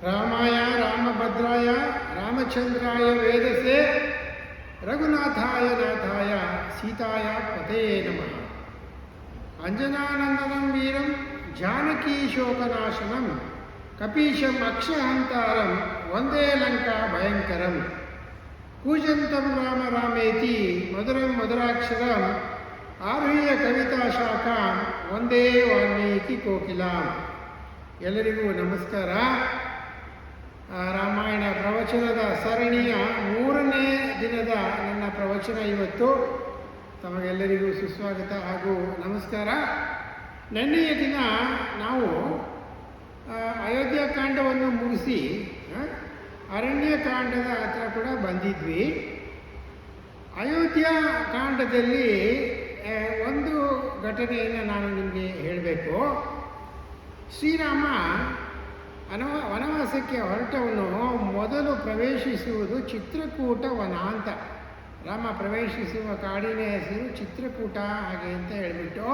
ರಾಮಾಯ ರಾಮಭದ್ರಾಯ ರಾಮಚಂದ್ರಾಯ ವೇದಸೆ ರಘುನಾಥಾಯ ನಾಥಾಯ ಸೀತಾಯ ಪದೇ ನಮಃ. ಅಂಜನಾನಂದನಂ ವೀರಂ ಜಾನಕೀ ಶೋಕನಾಶನಂ ಕಪೀಶಂ ಅಕ್ಷಹಂತಾರಂ ವಂದೇ ಲಂಕಾ ಭಯಂಕರಂ. ಕೂಜಂತಂ ರಾಮ ರಾಮೇತಿ ಮಧುರಂ ಮಧುರಾಕ್ಷರಂ ಆರುಹ್ಯ ಕವಿತಾ ಶಾಖಾಂ ವಂದೇ ವಾಲ್ಮೀಕಿ ಕೋಕಿಲಾಂ. ಎಲ್ಲರಿಗೂ ನಮಸ್ಕಾರ. ರಾಮಾಯಣ ಪ್ರವಚನದ ಸರಣಿಯ 3ನೇ ದಿನದ ನನ್ನ ಪ್ರವಚನ ಇವತ್ತು. ತಮಗೆಲ್ಲರಿಗೂ ಸುಸ್ವಾಗತ ಹಾಗೂ ನಮಸ್ಕಾರ. ನೆನ್ನೆಯ ದಿನ ನಾವು ಅಯೋಧ್ಯಕಾಂಡವನ್ನು ಮುಗಿಸಿ ಅರಣ್ಯಕಾಂಡದ ಹತ್ರ ಕೂಡ ಬಂದಿದ್ವಿ. ಅಯೋಧ್ಯಕಾಂಡದಲ್ಲಿ ಒಂದು ಘಟನೆಯನ್ನು ನಾನು ನಿಮಗೆ ಹೇಳಬೇಕು. ಶ್ರೀರಾಮ ವನವಾಸಕ್ಕೆ ಹೊರಟವನು ಮೊದಲು ಪ್ರವೇಶಿಸುವುದು ಚಿತ್ರಕೂಟ ವನ ಅಂತ. ರಾಮ ಪ್ರವೇಶಿಸುವ ಕಾಡಿನ ಹೆಸರು ಚಿತ್ರಕೂಟ ಹಾಗೆ ಅಂತ ಹೇಳಿಬಿಟ್ಟು,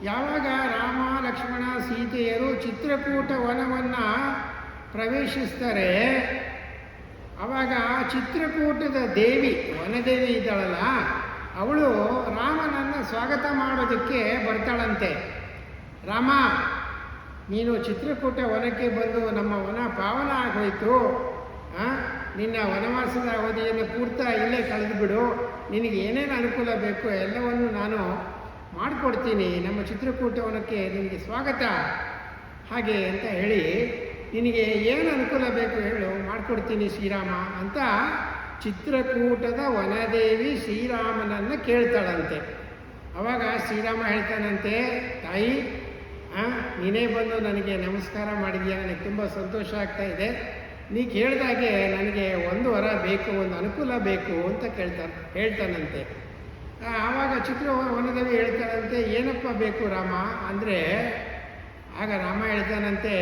ಯಾವಾಗ ರಾಮ ಲಕ್ಷ್ಮಣ ಸೀತೆಯರು ಚಿತ್ರಕೂಟ ವನವನ್ನು ಪ್ರವೇಶಿಸ್ತಾರೆ, ಆವಾಗ ಚಿತ್ರಕೂಟದ ದೇವಿ ವನದೇವಿ ಇದ್ದಾಳಲ್ಲ, ಅವಳು ರಾಮನನ್ನು ಸ್ವಾಗತ ಮಾಡೋದಕ್ಕೆ ಬರ್ತಾಳಂತೆ. ರಾಮ, ನೀನು ಚಿತ್ರಕೂಟ ವನಕ್ಕೆ ಬಂದು ನಮ್ಮ ವನ ಪಾವನ ಆಗೋಯ್ತು. ನಿನ್ನ ವನವಾಸದ ಅವಧಿಯನ್ನು ಪೂರ್ತ ಇಲ್ಲೇ ಕಳೆದುಬಿಡು. ನಿನಗೆ ಏನೇನು ಅನುಕೂಲ ಬೇಕು ಎಲ್ಲವನ್ನು ನಾನು ಮಾಡಿಕೊಡ್ತೀನಿ. ನಮ್ಮ ಚಿತ್ರಕೂಟ ವನಕ್ಕೆ ನಿನಗೆ ಸ್ವಾಗತ ಹಾಗೆ ಅಂತ ಹೇಳಿ, ನಿನಗೆ ಏನು ಅನುಕೂಲ ಬೇಕು ಹೇಳು, ಮಾಡಿಕೊಡ್ತೀನಿ ಶ್ರೀರಾಮ ಅಂತ ಚಿತ್ರಕೂಟದ ವನದೇವಿ ಶ್ರೀರಾಮನನ್ನು ಕೇಳ್ತಾಳಂತೆ. ಆವಾಗ ಶ್ರೀರಾಮ ಹೇಳ್ತಾನಂತೆ, ತಾಯಿ, ನೀನೇ ಬಂದು ನನಗೆ ನಮಸ್ಕಾರ ಮಾಡಿದ್ಯಾ, ನನಗೆ ತುಂಬ ಸಂತೋಷ ಆಗ್ತಾ ಇದೆ. ನೀ ಕೇಳಿದಾಗೆ ನನಗೆ ಒಂದು ವರ ಬೇಕು, ಒಂದು ಅನುಕೂಲ ಬೇಕು ಅಂತ ಹೇಳ್ತಾನಂತೆ. ಆವಾಗ ವನದೇವಿ ಹೇಳ್ತಾನಂತೆ, ಏನಪ್ಪ ಬೇಕು ರಾಮ ಅಂದರೆ, ಆಗ ರಾಮ ಹೇಳ್ತಾನಂತೆ,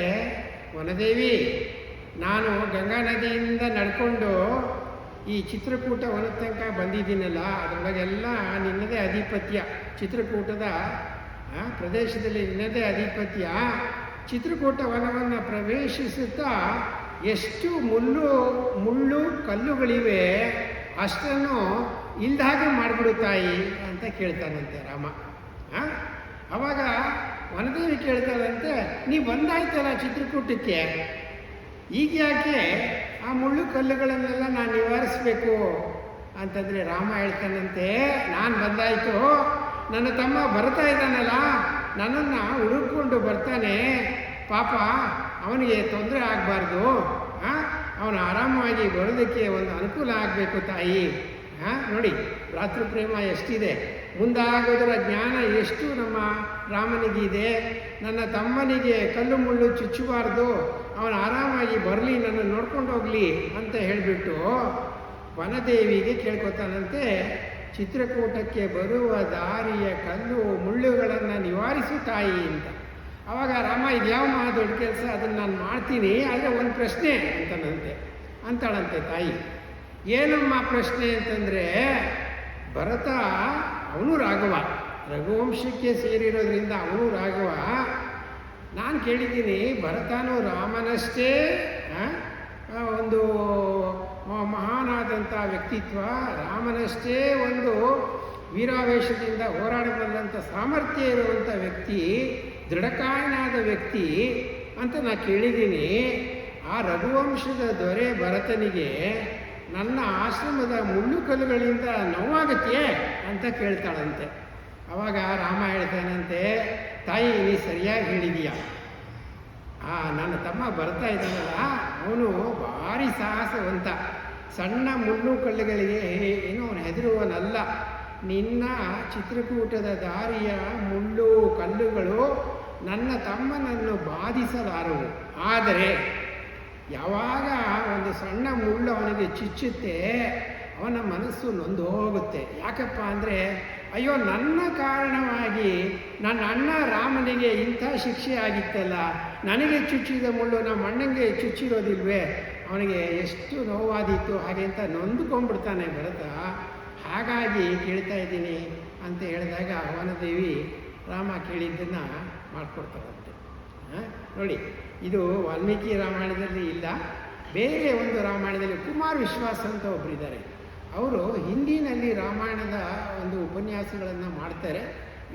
ವನದೇವಿ, ನಾನು ಗಂಗಾ ನದಿಯಿಂದ ನಡ್ಕೊಂಡು ಈ ಚಿತ್ರಕೂಟ ವನದ ತನಕ ಬಂದಿದ್ದೀನಲ್ಲ, ಅದರೊಳಗೆಲ್ಲ ನಿನ್ನದೇ ಆಧಿಪತ್ಯ. ಚಿತ್ರಕೂಟದ ಪ್ರದೇಶದಲ್ಲಿ ನಿನ್ನದೇ ಆಧಿಪತ್ಯ. ಚಿತ್ರಕೂಟ ವನವನ್ನು ಪ್ರವೇಶಿಸುತ್ತಾ ಎಷ್ಟು ಮುಳ್ಳು ಕಲ್ಲುಗಳಿವೆ ಅಷ್ಟನ್ನು ಇಲ್ದ ಹಾಗೆ ಮಾಡಿಬಿಡು ತಾಯಿ ಅಂತ ಕೇಳ್ತಾನಂತೆ ರಾಮ. ಆವಾಗ ವನದೇವಿ ಕೇಳ್ತಾಳಂತೆ, ನೀ ಬಂದಾಯ್ತಲ್ಲ ಚಿತ್ರಕೂಟಕ್ಕೆ, ಈಗ ಯಾಕೆ ಆ ಮುಳ್ಳು ಕಲ್ಲುಗಳನ್ನೆಲ್ಲ ನಾನು ನಿವಾರಿಸಬೇಕು ಅಂತಂದರೆ ರಾಮ ಹೇಳ್ತಾನಂತೆ, ನಾನು ಬಂದಾಯಿತು, ನನ್ನ ತಮ್ಮ ಬರ್ತಾ ಇದ್ದಾನಲ್ಲ, ನನ್ನನ್ನು ಹುಡುಕೊಂಡು ಬರ್ತಾನೆ, ಪಾಪ ಅವನಿಗೆ ತೊಂದರೆ ಆಗಬಾರ್ದು, ಅವನು ಆರಾಮವಾಗಿ ಬರೋದಕ್ಕೆ ಒಂದು ಅನುಕೂಲ ಆಗಬೇಕು ತಾಯಿ. ನೋಡಿ, ಭ್ರಾತೃ ಪ್ರೇಮ ಎಷ್ಟಿದೆ, ಮುಂದಾಗೋದರ ಜ್ಞಾನ ಎಷ್ಟು ನಮ್ಮ ರಾಮನಿಗಿದೆ. ನನ್ನ ತಮ್ಮನಿಗೆ ಕಲ್ಲು ಮುಳ್ಳು ಚುಚ್ಚಬಾರ್ದು, ಅವನು ಆರಾಮಾಗಿ ಬರಲಿ, ನನ್ನ ನೋಡ್ಕೊಂಡು ಹೋಗಲಿ ಅಂತ ಹೇಳಿಬಿಟ್ಟು ವನದೇವಿಗೆ ಕೇಳ್ಕೊತಾನಂತೆ, ಚಿತ್ರಕೂಟಕ್ಕೆ ಬರುವ ದಾರಿಯ ಕಲ್ಲು ಮುಳ್ಳುಗಳನ್ನು ನಿವಾರಿಸು ತಾಯಿ ಅಂತ. ಆವಾಗ ರಾಮ, ಇದು ಯಾವ ದೊಡ್ಡ ಕೆಲಸ, ಅದನ್ನು ನಾನು ಮಾಡ್ತೀನಿ, ಆದರೆ ಒಂದು ಪ್ರಶ್ನೆ ಅಂತಾಳಂತೆ ತಾಯಿ. ಏನಮ್ಮ ಪ್ರಶ್ನೆ ಅಂತಂದರೆ, ಭರತ ಅವನು ರಾಘವ, ರಘುವಂಶಕ್ಕೆ ಸೇರಿರೋದ್ರಿಂದ ಅವನು ರಾಘವ. ನಾನು ಕೇಳಿದ್ದೀನಿ, ಭರತನೂ ರಾಮನಷ್ಟೇ ಒಂದು ಮಹಾನಾದಂಥ ವ್ಯಕ್ತಿತ್ವ, ರಾಮನಷ್ಟೇ ಒಂದು ವೀರಾವೇಶದಿಂದ ಹೋರಾಡಬಲ್ಲಂಥ ಸಾಮರ್ಥ್ಯ ಇರುವಂಥ ವ್ಯಕ್ತಿ, ದೃಢಕಾಯನಾದ ವ್ಯಕ್ತಿ ಅಂತ ನಾನು ಕೇಳಿದ್ದೀನಿ. ಆ ರಘುವಂಶದ ದೊರೆ ಭರತನಿಗೆ ನನ್ನ ಆಶ್ರಮದ ಮುಳ್ಳು ಕಲ್ಲುಗಳಿಂದ ನೋವಾಗತ್ತೆ ಅಂತ ಕೇಳ್ತಾಳಂತೆ. ಆವಾಗ ರಾಮ ಹೇಳ್ತಾನಂತೆ, ತಾಯಿ, ನೀ ಸರಿಯಾಗಿ ಹೇಳಿದೀಯ. ನನ್ನ ತಮ್ಮ ಬರ್ತಾ ಇದ್ದಾನಲ್ಲ, ಅವನು ಭಾರಿ ಸಾಹಸವಂತ. ಸಣ್ಣ ಮುಳ್ಳು ಕಲ್ಲುಗಳಿಗೆ ಏನೋ ಅವನು ಹೆದರುವನಲ್ಲ. ನಿನ್ನ ಚಿತ್ರಕೂಟದ ದಾರಿಯ ಮುಳ್ಳು ಕಲ್ಲುಗಳು ನನ್ನ ತಮ್ಮನನ್ನು ಬಾಧಿಸಲಾರವು. ಆದರೆ ಯಾವಾಗ ಒಂದು ಸಣ್ಣ ಮುಳ್ಳು ಅವನಿಗೆ ಚುಚ್ಚುತ್ತೆ, ಅವನ ಮನಸ್ಸು ನೊಂದು ಹೋಗುತ್ತೆ. ಯಾಕಪ್ಪ ಅಂದರೆ, ಅಯ್ಯೋ, ನನ್ನ ಕಾರಣವಾಗಿ ನನ್ನ ಅಣ್ಣ ರಾಮನಿಗೆ ಇಂಥ ಶಿಕ್ಷೆ ಆಗಿತ್ತಲ್ಲ, ನನಗೆ ಚುಚ್ಚಿದ ಮುಳ್ಳು ನಮ್ಮ ಅಣ್ಣನಿಗೆ ಚುಚ್ಚಿರೋದಿಲ್ವೇ, ಅವನಿಗೆ ಎಷ್ಟು ನೋವಾದೀತು ಹಾಗೆ ಅಂತ ನೊಂದುಕೊಂಡ್ಬಿಡ್ತಾನೆ ಭರತ. ಹಾಗಾಗಿ ಕೇಳ್ತಾ ಇದ್ದೀನಿ ಅಂತ ಹೇಳಿದಾಗ ವನದೇವಿ ರಾಮ ಕೇಳಿದ್ದನ್ನು ಮಾಡಿಕೊಡ್ತಾರಂತೆ. ನೋಡಿ, ಇದು ವಾಲ್ಮೀಕಿ ರಾಮಾಯಣದಲ್ಲಿ ಇಲ್ಲ, ಬೇರೆ ಒಂದು ರಾಮಾಯಣದಲ್ಲಿ ಕುಮಾರ್ ವಿಶ್ವಾಸ್ ಅಂತ ಒಬ್ಬರಿದ್ದಾರೆ. ಅವರು ಹಿಂದಿನಲ್ಲಿ ರಾಮಾಯಣದ ಒಂದು ಉಪನ್ಯಾಸಗಳನ್ನು ಮಾಡ್ತಾರೆ.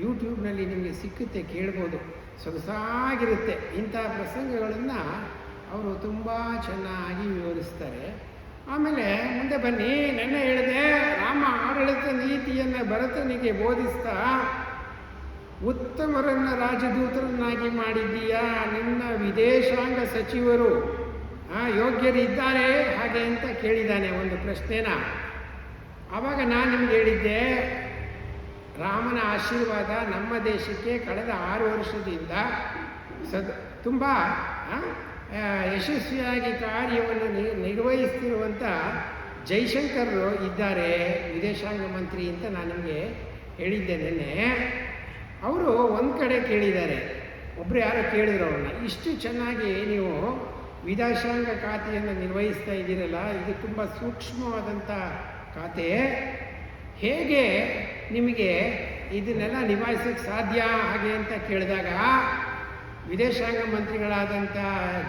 ಯೂಟ್ಯೂಬ್ನಲ್ಲಿ ನಿಮಗೆ ಸಿಕ್ಕುತ್ತೆ, ಕೇಳ್ಬೋದು, ಸೊಗಸಾಗಿರುತ್ತೆ. ಇಂಥ ಪ್ರಸಂಗಗಳನ್ನು ಅವರು ತುಂಬ ಚೆನ್ನಾಗಿ ವಿವರಿಸ್ತಾರೆ. ಆಮೇಲೆ ಮುಂದೆ ಬನ್ನಿ, ನೆನ್ನೆ ಹೇಳಿದೆ, ರಾಮ ಆಡಳಿತ ನೀತಿಯನ್ನು ಭರತನಿಗೆ ಬೋಧಿಸ್ತಾ ಉತ್ತಮರನ್ನು ರಾಜದೂತರನ್ನಾಗಿ ಮಾಡಿದ್ದೀಯಾ, ನಿನ್ನ ವಿದೇಶಾಂಗ ಸಚಿವರು ಯೋಗ್ಯರಿದ್ದಾರೆ ಹಾಗೆ ಅಂತ ಕೇಳಿದ್ದಾನೆ ಒಂದು ಪ್ರಶ್ನೆನ. ಆವಾಗ ನಾನು ನಿಮ್ಗೆ ಹೇಳಿದ್ದೆ, ರಾಮನ ಆಶೀರ್ವಾದ ನಮ್ಮ ದೇಶಕ್ಕೆ ಕಳೆದ 6 ವರ್ಷದಿಂದ ತುಂಬ ಯಶಸ್ವಿಯಾಗಿ ಕಾರ್ಯವನ್ನು ನಿರ್ವಹಿಸ್ತಿರುವಂಥ ಜೈಶಂಕರ್ ಇದ್ದಾರೆ ವಿದೇಶಾಂಗ ಮಂತ್ರಿ ಅಂತ ನಾನು ನಿಮಗೆ ಹೇಳಿದ್ದೆ ನಿನ್ನೆ. ಅವರು ಒಂದು ಕಡೆ ಕೇಳಿದ್ದಾರೆ, ಒಬ್ಬರು ಯಾರೋ ಕೇಳಿದ್ರು ಅವ್ರನ್ನ, ಇಷ್ಟು ಚೆನ್ನಾಗಿ ನೀವು ವಿದೇಶಾಂಗ ಖಾತೆಯನ್ನು ನಿರ್ವಹಿಸ್ತಾ ಇದ್ದೀರಲ್ಲ, ಇದು ತುಂಬ ಸೂಕ್ಷ್ಮವಾದಂಥ ಖಾತೆ, ಹೇಗೆ ನಿಮಗೆ ಇದನ್ನೆಲ್ಲ ನಿಭಾಯಿಸೋಕ್ಕೆ ಸಾಧ್ಯ ಹಾಗೆ ಅಂತ ಕೇಳಿದಾಗ ವಿದೇಶಾಂಗ ಮಂತ್ರಿಗಳಾದಂಥ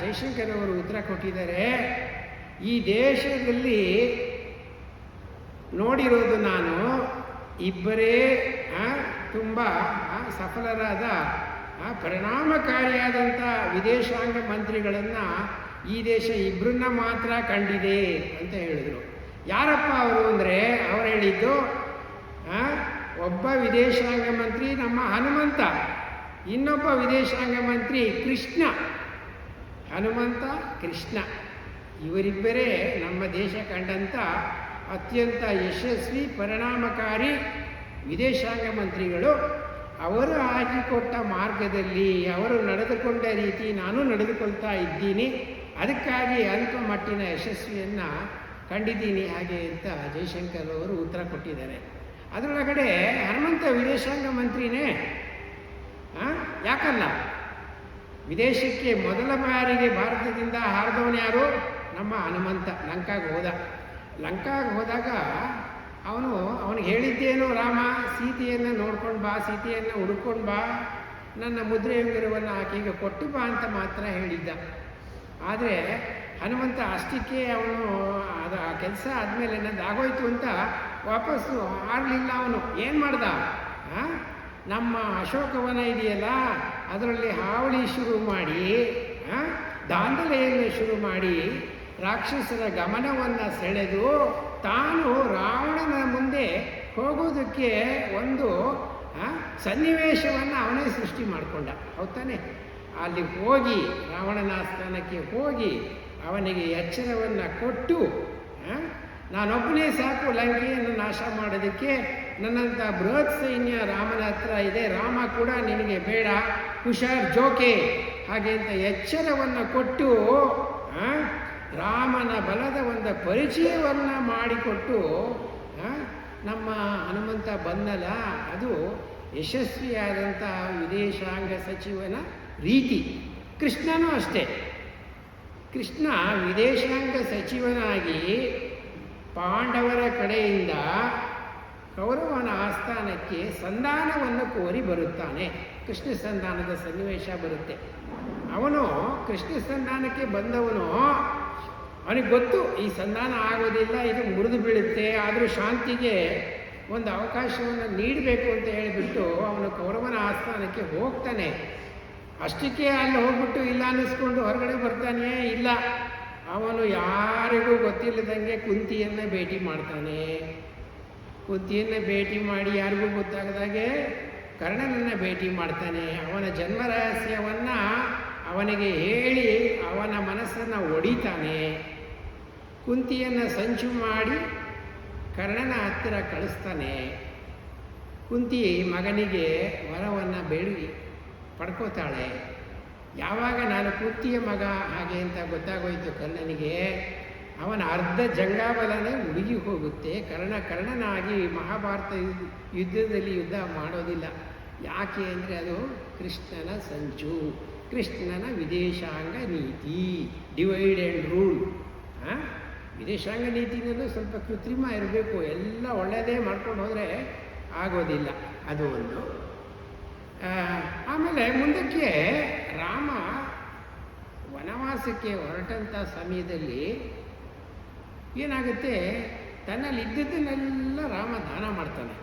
ಜೈಶಂಕರ್ ಅವರು ಉತ್ತರ ಕೊಟ್ಟಿದ್ದಾರೆ, ಈ ದೇಶದಲ್ಲಿ ನೋಡಿರೋದು ನಾನು ಇಬ್ಬರೇ ತುಂಬ ಸಫಲರಾದ ಪರಿಣಾಮಕಾರಿಯಾದಂಥ ವಿದೇಶಾಂಗ ಮಂತ್ರಿಗಳನ್ನು ಈ ದೇಶ ಇಬ್ಬರನ್ನ ಮಾತ್ರ ಕಂಡಿದೆ ಅಂತ ಹೇಳಿದರು. ಯಾರಪ್ಪ ಅವರು ಅಂದರೆ, ಅವರು ಹೇಳಿದ್ದು ಒಬ್ಬ ವಿದೇಶಾಂಗ ಮಂತ್ರಿ ನಮ್ಮ ಹನುಮಂತ, ಇನ್ನೊಬ್ಬ ವಿದೇಶಾಂಗ ಮಂತ್ರಿ ಕೃಷ್ಣ. ಹನುಮಂತ ಕೃಷ್ಣ ಇವರಿಬ್ಬರೇ ನಮ್ಮ ದೇಶ ಕಂಡಂಥ ಅತ್ಯಂತ ಯಶಸ್ವಿ ಪರಿಣಾಮಕಾರಿ ವಿದೇಶಾಂಗ ಮಂತ್ರಿಗಳು. ಅವರು ಹಾಕಿಕೊಟ್ಟ ಮಾರ್ಗದಲ್ಲಿ ಅವರು ನಡೆದುಕೊಂಡ ರೀತಿ ನಾನು ನಡೆದುಕೊಳ್ತಾ ಇದ್ದೀನಿ, ಅದಕ್ಕಾಗಿ ಅಲ್ಪ ಮಟ್ಟಿನ ಯಶಸ್ವಿಯನ್ನು ಕಂಡಿದ್ದೀನಿ ಹಾಗೆ ಅಂತ ಜೈಶಂಕರ್ ಅವರು ಉತ್ತರ ಕೊಟ್ಟಿದ್ದಾರೆ. ಅದರೊಳಗಡೆ ಹನುಮಂತ ವಿದೇಶಾಂಗ ಮಂತ್ರಿನೇ, ಯಾಕಲ್ಲ? ವಿದೇಶಕ್ಕೆ ಮೊದಲ ಬಾರಿಗೆ ಭಾರತದಿಂದ ಹಾರಿದವನು ಯಾರು? ನಮ್ಮ ಹನುಮಂತ. ಲಂಕಾಗೆ ಹೋದಾಗ ಅವನಿಗೆ ಹೇಳಿದ್ದೇನು, ರಾಮ ಸೀತೆಯನ್ನು ನೋಡ್ಕೊಂಡು ಬಾ, ಸೀತೆಯನ್ನು ಹುಡ್ಕೊಂಡು ಬಾ, ನನ್ನ ಮುದ್ರೆ ಉಂಗುರವನ್ನು ಆಕೆಗೆ ಕೊಟ್ಟು ಬಾ ಅಂತ ಮಾತ್ರ ಹೇಳಿದ್ದ. ಆದರೆ ಹನುಮಂತ ಅಷ್ಟಕ್ಕೆ ಅವನು ಆ ಕೆಲಸ ಆದಮೇಲೆ ನಂದು ಆಗೋಯ್ತು ಅಂತ ವಾಪಸ್ಸು ಆಡಲಿಲ್ಲ. ಅವನು ಏನು ಮಾಡ್ದ, ನಮ್ಮ ಅಶೋಕವನ ಇದೆಯಲ್ಲ ಅದರಲ್ಲಿ ಹಾವಳಿ ಶುರು ಮಾಡಿ, ದಾಂಧಲೆಯನ್ನು ಶುರು ಮಾಡಿ ರಾಕ್ಷಸರ ಗಮನವನ್ನು ಸೆಳೆದು ತಾನು ರಾವಣನ ಮುಂದೆ ಹೋಗೋದಕ್ಕೆ ಒಂದು ಸನ್ನಿವೇಶವನ್ನು ಅವನೇ ಸೃಷ್ಟಿ ಮಾಡಿಕೊಂಡ. ಹೌದಾನೆ? ಅಲ್ಲಿ ಹೋಗಿ ರಾವಣನ ಸ್ಥಾನಕ್ಕೆ ಹೋಗಿ ಅವನಿಗೆ ಎಚ್ಚರವನ್ನು ಕೊಟ್ಟು, ನಾನೊಬ್ಬನೇ ಸಾಕು ಲಂಕೆಯನ್ನು ನಾಶ ಮಾಡೋದಕ್ಕೆ, ನನ್ನಂಥ ಬೃಹತ್ ಸೈನ್ಯ ರಾಮನ ಹತ್ರ ಇದೆ, ರಾಮ ಕೂಡ ನಿನಗೆ ಬೇಡ, ಹುಷಾರ್ ಜೋಕೆ ಹಾಗೆ ಅಂತ ಎಚ್ಚರವನ್ನು ಕೊಟ್ಟು ರಾಮನ ಬಲದ ಒಂದು ಪರಿಚಯವನ್ನು ಮಾಡಿಕೊಟ್ಟು ನಮ್ಮ ಹನುಮಂತ ಬಂದಲ್ಲ, ಅದು ಯಶಸ್ವಿಯಾದಂಥ ವಿದೇಶಾಂಗ ಸಚಿವನ ರೀತಿ. ಕೃಷ್ಣನೂ ಅಷ್ಟೇ. ಕೃಷ್ಣ ವಿದೇಶಾಂಗ ಸಚಿವನಾಗಿ ಪಾಂಡವರ ಕಡೆಯಿಂದ ಕೌರವನ ಆಸ್ಥಾನಕ್ಕೆ ಸಂಧಾನವನ್ನು ಕೋರಿ ಬರುತ್ತಾನೆ. ಕೃಷ್ಣ ಸಂಧಾನದ ಸನ್ನಿವೇಶ ಬರುತ್ತೆ. ಅವನು ಕೃಷ್ಣ ಸಂಧಾನಕ್ಕೆ ಬಂದವನು, ಅವನಿಗೆ ಗೊತ್ತು ಈ ಸಂಧಾನ ಆಗೋದಿಲ್ಲ, ಇದು ಮುರಿದು ಬೀಳುತ್ತೆ, ಆದರೂ ಶಾಂತಿಗೆ ಒಂದು ಅವಕಾಶವನ್ನು ನೀಡಬೇಕು ಅಂತ ಹೇಳಿಬಿಟ್ಟು ಅವನು ಕೌರವನ ಆಸ್ಥಾನಕ್ಕೆ ಹೋಗ್ತಾನೆ. ಅಷ್ಟಕ್ಕೆ ಅಲ್ಲಿ ಹೋಗ್ಬಿಟ್ಟು ಇಲ್ಲ ಅನ್ನಿಸ್ಕೊಂಡು ಹೊರಗಡೆ ಬರ್ತಾನೆ ಇಲ್ಲ, ಅವನು ಯಾರಿಗೂ ಗೊತ್ತಿಲ್ಲದಂಗೆ ಕುಂತಿಯನ್ನು ಭೇಟಿ ಮಾಡ್ತಾನೆ. ಕುಂತಿಯನ್ನು ಭೇಟಿ ಮಾಡಿ ಯಾರಿಗೂ ಗೊತ್ತಾಗದಾಗೆ ಕರ್ಣನನ್ನು ಭೇಟಿ ಮಾಡ್ತಾನೆ. ಅವನ ಜನ್ಮ ರಹಸ್ಯವನ್ನು ಅವನಿಗೆ ಹೇಳಿ ಅವನ ಮನಸ್ಸನ್ನು ಒಡಿತಾನೆ. ಕುಂತಿಯನ್ನು ಸಂಚು ಮಾಡಿ ಕರ್ಣನ ಹತ್ತಿರ ಕಳಿಸ್ತಾನೆ. ಕುಂತಿ ಮಗನಿಗೆ ವರವನ್ನು ಬೇಡಿ ಪಡ್ಕೋತಾಳೆ. ಯಾವಾಗ ನಾನು ಕುಂತಿಯ ಮಗ ಹಾಗೆ ಅಂತ ಗೊತ್ತಾಗೋಯ್ತು ಕರ್ಣನಿಗೆ, ಅವನ ಅರ್ಧ ಜಂಗಾಬಲನೇ ಹುಡುಗಿ ಹೋಗುತ್ತೆ. ಕರ್ಣನಾಗಿ ಮಹಾಭಾರತ ಯುದ್ಧದಲ್ಲಿ ಯುದ್ಧ ಮಾಡೋದಿಲ್ಲ. ಯಾಕೆ ಅಂದರೆ ಅದು ಕೃಷ್ಣನ ಸಂಚು, ಕೃಷ್ಣನ ವಿದೇಶಾಂಗ ನೀತಿ, ಡಿವೈಡ್ ಆ್ಯಂಡ್ ರೂಲ್. ವಿದೇಶಾಂಗ ನೀತಿನಲ್ಲೂ ಸ್ವಲ್ಪ ಕೃತ್ರಿಮ ಇರಬೇಕು, ಎಲ್ಲ ಒಳ್ಳೆಯದೇ ಮಾಡ್ಕೊಂಡು ಹೋದರೆ ಆಗೋದಿಲ್ಲ. ಅದು ಒಂದು. ಆಮೇಲೆ ಮುಂದಕ್ಕೆ ರಾಮ ವನವಾಸಕ್ಕೆ ಹೊರಟಂಥ ಸಮಯದಲ್ಲಿ ಏನಾಗುತ್ತೆ, ತನ್ನಲ್ಲಿ ಇದ್ದದ್ದನ್ನೆಲ್ಲ ರಾಮ ದಾನ ಮಾಡ್ತಾನೆ.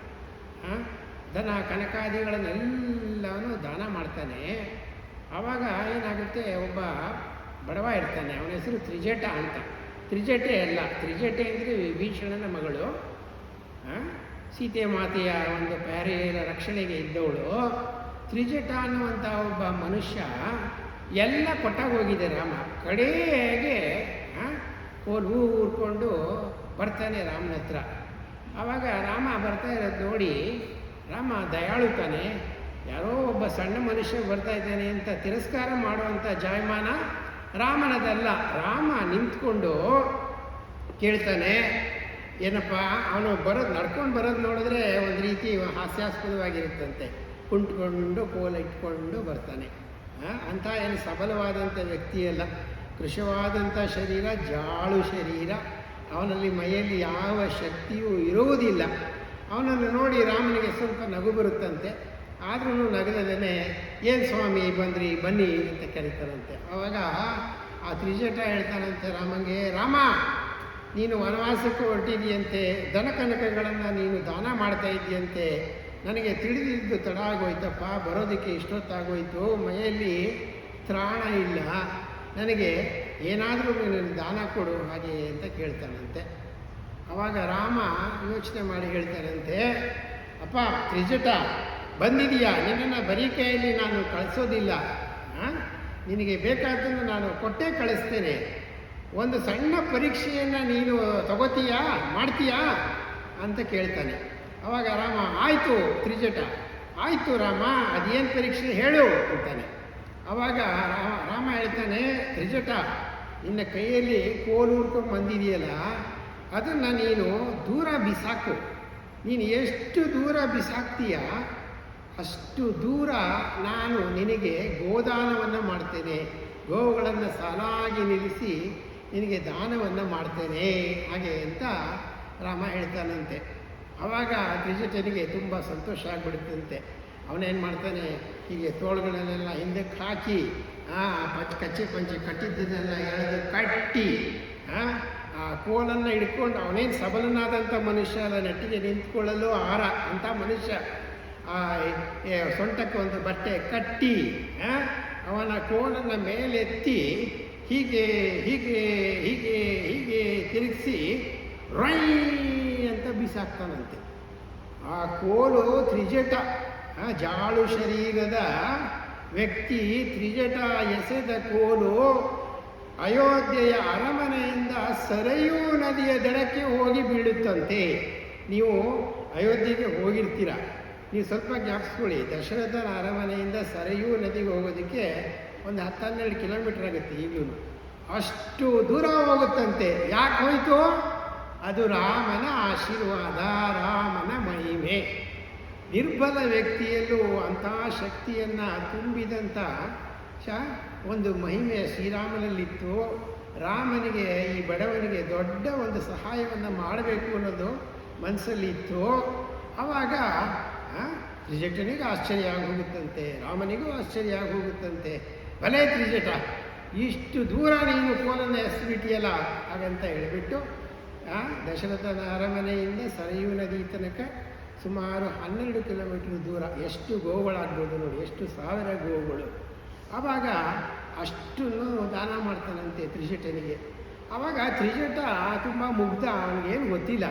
ದನ ಕನಕಾದಿಗಳನ್ನೆಲ್ಲವೂ ದಾನ ಮಾಡ್ತಾನೆ. ಆವಾಗ ಏನಾಗುತ್ತೆ, ಒಬ್ಬ ಬಡವ ಇರ್ತಾನೆ, ಅವನ ಹೆಸರು ತ್ರಿಜಟ ಅಂತ. ತ್ರಿಜಟೆ ಅಲ್ಲ, ತ್ರಿಜಟೆ ಅಂದರೆ ವಿಭೀಷಣನ ಮಗಳು, ಸೀತೆ ಮಾತೆಯ ಒಂದು ಪ್ಯಾರೆಯರ ರಕ್ಷಣೆಗೆ ಇದ್ದವಳು. ತ್ರಿಜಟ ಅನ್ನುವಂಥ ಒಬ್ಬ ಮನುಷ್ಯ ಎಲ್ಲ ಕೊಟ್ಟಾಗ ಹೋಗಿದೆ ರಾಮ. ಕಡೆಗೆ ಕೋಲು ಊರ್ಕೊಂಡು ಬರ್ತಾನೆ ರಾಮನ ಹತ್ರ. ಆವಾಗ ರಾಮ ಬರ್ತಾ ಇರೋದು ನೋಡಿ ರಾಮ ದಯಾಳು ತಾನೆ, ಯಾರೋ ಒಬ್ಬ ಸಣ್ಣ ಮನುಷ್ಯ ಬರ್ತಾ ಇದ್ದಾನೆ ಅಂತ ತಿರಸ್ಕಾರ ಮಾಡುವಂಥ ಜಾಯಮಾನ ರಾಮನದಲ್ಲ. ರಾಮ ನಿಂತ್ಕೊಂಡು ಕೇಳ್ತಾನೆ, ಏನಪ್ಪ ಅವನು ನಡ್ಕೊಂಡು ಬರೋದು ನೋಡಿದ್ರೆ ಒಂದು ರೀತಿ ಹಾಸ್ಯಾಸ್ಪದವಾಗಿರುತ್ತಂತೆ. ಕುಂಟ್ಕೊಂಡು ಕೋಲ ಇಟ್ಕೊಂಡು ಬರ್ತಾನೆ. ಅಂಥ ಏನು ಸಬಲವಾದಂಥ ವ್ಯಕ್ತಿಯಲ್ಲ, ಕೃಶವಾದಂಥ ಶರೀರ, ಜಾಳು ಶರೀರ, ಅವನಲ್ಲಿ ಮೈಯಲ್ಲಿ ಯಾವ ಶಕ್ತಿಯೂ ಇರುವುದಿಲ್ಲ. ಅವನನ್ನು ನೋಡಿ ರಾಮನಿಗೆ ಸ್ವಲ್ಪ ನಗು ಬರುತ್ತಂತೆ. ಆದ್ರೂ ನಗದನೇ, ಏನು ಸ್ವಾಮಿ ಬಂದ್ರಿ, ಬನ್ನಿ ಅಂತ ಕರೀತಾರಂತೆ. ಆವಾಗ ಆ ತ್ರಿಜಟ ಹೇಳ್ತಾನಂತೆ ರಾಮಂಗೆ, ರಾಮ ನೀನು ವನವಾಸಕ್ಕೆ ಹೊರಟಿದೆಯಂತೆ, ದನ ಕನಕಗಳನ್ನು ನೀನು ದಾನ ಮಾಡ್ತಾ ಇದ್ದೀಯಂತೆ. ನನಗೆ ತಿಳಿದಿದ್ದು ತಡ ಆಗೋಯ್ತಪ್ಪ, ಬರೋದಕ್ಕೆ ಇಷ್ಟೊತ್ತಾಗೋಯ್ತು, ಮೈಯಲ್ಲಿ ತ್ರಾಣ ಇಲ್ಲ, ನನಗೆ ಏನಾದರೂ ನೀನು ದಾನ ಕೊಡು ಹಾಗೆ ಅಂತ ಕೇಳ್ತಾನಂತೆ. ಆವಾಗ ರಾಮ ಯೋಚನೆ ಮಾಡಿ ಹೇಳ್ತಾನಂತೆ, ಅಪ್ಪ ತ್ರಿಜಟ ಬಂದಿದೆಯಾ, ನಿನ್ನನ್ನು ಬರೀ ಕೈಯಲ್ಲಿ ನಾನು ಕಳಿಸೋದಿಲ್ಲ, ನಿನಗೆ ಬೇಕಾದ್ದನ್ನು ನಾನು ಕೊಟ್ಟೇ ಕಳಿಸ್ತೇನೆ. ಒಂದು ಸಣ್ಣ ಪರೀಕ್ಷೆಯನ್ನು ನೀನು ತಗೋತೀಯಾ, ಮಾಡ್ತೀಯಾ ಅಂತ ಕೇಳ್ತಾನೆ. ಅವಾಗ ರಾಮ, ಆಯಿತು ತ್ರಿಜಟ, ಆಯಿತು ರಾಮ, ಅದೇನು ಪರೀಕ್ಷೆ ಹೇಳು ಅಂತಾನೆ. ಆವಾಗ ರಾಮ ಹೇಳ್ತಾನೆ, ತ್ರಿಜಟ ನಿನ್ನ ಕೈಯಲ್ಲಿ ಕೋಲು ಹುಡ್ಕೊಂಡು ಬಂದಿದೆಯಲ್ಲ, ಅದನ್ನು ನೀನು ದೂರ ಬಿಸಾಕು. ನೀನು ಎಷ್ಟು ದೂರ ಬಿಸಾಕ್ತೀಯ ಅಷ್ಟು ದೂರ ನಾನು ನಿನಗೆ ಗೋದಾನವನ್ನು ಮಾಡ್ತೇನೆ, ಗೋವುಗಳನ್ನು ಸಾಲಾಗಿ ನಿಲ್ಲಿಸಿ ನಿನಗೆ ದಾನವನ್ನು ಮಾಡ್ತೇನೆ ಹಾಗೆ ಅಂತ ರಾಮ ಹೇಳ್ತಾನಂತೆ. ಆವಾಗ ತ್ರಿಜಟನಿಗೆ ತುಂಬ ಸಂತೋಷ ಆಗಿಬಿಡುತ್ತಂತೆ. ಅವನೇನು ಮಾಡ್ತಾನೆ, ಹೀಗೆ ತೋಳುಗಳನ್ನೆಲ್ಲ ಹಿಂದಕ್ಕೆ ಹಾಕಿ ಕಚ್ಚೆ ಪಂಚೆ ಕಟ್ಟಿದ್ದನ್ನೆಲ್ಲ ಎಳೆದು ಕಟ್ಟಿ ಆ ಕೋಲನ್ನು ಹಿಡ್ಕೊಂಡು, ಅವನೇನು ಸಬಲನಾದಂಥ ಮನುಷ್ಯ ಅಲ್ಲ, ನೆಟ್ಟಿಗೆ ನಿಂತ್ಕೊಳ್ಳಲು ಆಹಾರ ಅಂಥ ಮನುಷ್ಯ, ಸೊಂಟಕ್ಕೆ ಒಂದು ಬಟ್ಟೆ ಕಟ್ಟಿ ಅವನ ಕೋಲನ್ನು ಮೇಲೆತ್ತಿ ಹೀಗೆ ಹೀಗೆ ಹೀಗೆ ಹೀಗೆ ತಿರುಗಿಸಿ ರೈ ಅಂತ ಬಿಸಾಕ್ತಾನಂತೆ. ಆ ಕೋಲು ತ್ರಿಜಟ, ಜಾಳು ಶರೀರದ ವ್ಯಕ್ತಿ ತ್ರಿಜಟ ಎಸೆದ ಕೋಲು ಅಯೋಧ್ಯೆಯ ಅರಮನೆಯಿಂದ ಸರಯೂ ನದಿಯ ದಡಕ್ಕೆ ಹೋಗಿ ಬೀಳುತ್ತಂತೆ. ನೀವು ಅಯೋಧ್ಯೆಗೆ ಹೋಗಿರ್ತೀರ, ನೀವು ಸ್ವಲ್ಪ ಜ್ಞಾಪಿಸ್ಕೊಳ್ಳಿ, ದಶರಥನ ಅರಮನೆಯಿಂದ ಸರಯೂ ನದಿಗೆ ಹೋಗೋದಕ್ಕೆ ಒಂದು 10-12 ಕಿಲೋಮೀಟರ್ ಆಗುತ್ತೆ. ಈಗಲೂ ಅಷ್ಟು ದೂರ ಹೋಗುತ್ತಂತೆ. ಯಾಕೆ ಹೋಯಿತು? ಅದು ರಾಮನ ಆಶೀರ್ವಾದ, ರಾಮನ ಮಹಿಮೆ. ನಿರ್ಬಲ ವ್ಯಕ್ತಿಯಲ್ಲೂ ಅಂಥ ಶಕ್ತಿಯನ್ನು ತುಂಬಿದಂಥ ಒಂದು ಮಹಿಮೆ ಶ್ರೀರಾಮನಲ್ಲಿತ್ತು. ರಾಮನಿಗೆ, ಈ ಬಡವನಿಗೆ ದೊಡ್ಡ ಒಂದು ಸಹಾಯವನ್ನು ಮಾಡಬೇಕು ಅನ್ನೋದು ಮನಸ್ಸಲ್ಲಿತ್ತು. ಆವಾಗ ತ್ರಿಜಟನಿಗೆ ಆಶ್ಚರ್ಯ ಆಗೋಗುತ್ತಂತೆ, ರಾಮನಿಗೂ ಆಶ್ಚರ್ಯ ಆಗೋಗುತ್ತಂತೆ. ಭಲೇ ತ್ರಿಜಟ, ಇಷ್ಟು ದೂರ ನೀನು ಕೋಲನ್ನು ಎಸ್ಬಿಟ್ಟಿಯಲ್ಲ ಹಾಗಂತ ಹೇಳಿಬಿಟ್ಟು ದಶರಥನ ಅರಮನೆಯಿಂದ ಸರಯೂ ನದಿ ತನಕ ಸುಮಾರು 12 ಕಿಲೋಮೀಟರ್ ದೂರ. ಎಷ್ಟು ಗೋವುಗಳಾಗ್ಬೋದು ನೋಡಿ, ಎಷ್ಟು ಸಾವಿರ ಗೋವುಗಳು. ಆವಾಗ ಅಷ್ಟನ್ನು ದಾನ ಮಾಡ್ತಾನಂತೆ ತ್ರಿಜಟನಿಗೆ. ಆವಾಗ ತ್ರಿಜಟ ತುಂಬ ಮುಗ್ಧ, ಅವನಿಗೇನು ಗೊತ್ತಿಲ್ಲ.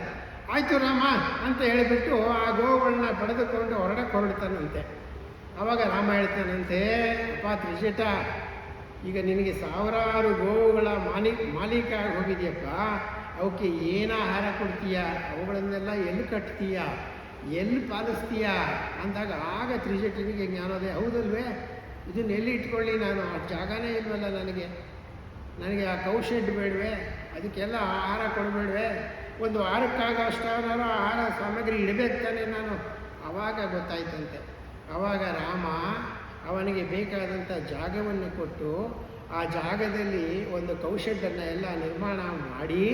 ಆಯಿತು ರಾಮ ಅಂತ ಹೇಳಿಬಿಟ್ಟು ಆ ಗೋವುಗಳನ್ನ ಪಡೆದುಕೊಂಡು ಹೊರಡ್ತಾನಂತೆ. ಆವಾಗ ರಾಮ ಹೇಳ್ತಾನಂತೆ, ಅಪ್ಪ ತ್ರಿಜಟ, ಈಗ ನಿನಗೆ ಸಾವಿರಾರು ಗೋವುಗಳ ಮಾಲೀಕ ಆಗಿ ಹೋಗಿದೆಯಪ್ಪ, ಅವಕ್ಕೆ ಏನು ಆಹಾರ ಕೊಡ್ತೀಯ, ಅವುಗಳನ್ನೆಲ್ಲ ಎಲ್ಲಿ ಕಟ್ತೀಯ, ಎಲ್ಲಿ ಪಾಲಿಸ್ತೀಯ ಅಂದಾಗ ಆಗ ತ್ರಿಜಟನಿಗೆ ಜ್ಞಾನೋದಯ. ಹೌದಲ್ವೇ, ಇದನ್ನ ಎಲ್ಲಿ ಇಟ್ಕೊಳ್ಳಿ, ನಾನು ಆ ಜಾಗನೇ ಇಲ್ವಲ್ಲ, ನನಗೆ ಆ ಕೌಶೆಡ್ ಬೇಡವೆ, ಅದಕ್ಕೆಲ್ಲ ಆಹಾರ ಕೊಡಬೇಡವೆ, ಒಂದು ವಾರಕ್ಕಾಗ ಅಷ್ಟಾದರೂ ಆಹಾರ ಸಾಮಗ್ರಿ ಇಡಬೇಕು ತಾನೆ ನಾನು. ಆವಾಗ ಗೊತ್ತಾಯ್ತಂತೆ. ಆವಾಗ ರಾಮ ಅವನಿಗೆ ಬೇಕಾದಂಥ ಜಾಗವನ್ನು ಕೊಟ್ಟು ಆ ಜಾಗದಲ್ಲಿ ಒಂದು ಕೌಶೆಡ್ಡನ್ನು ಎಲ್ಲ ನಿರ್ಮಾಣ ಮಾಡಿ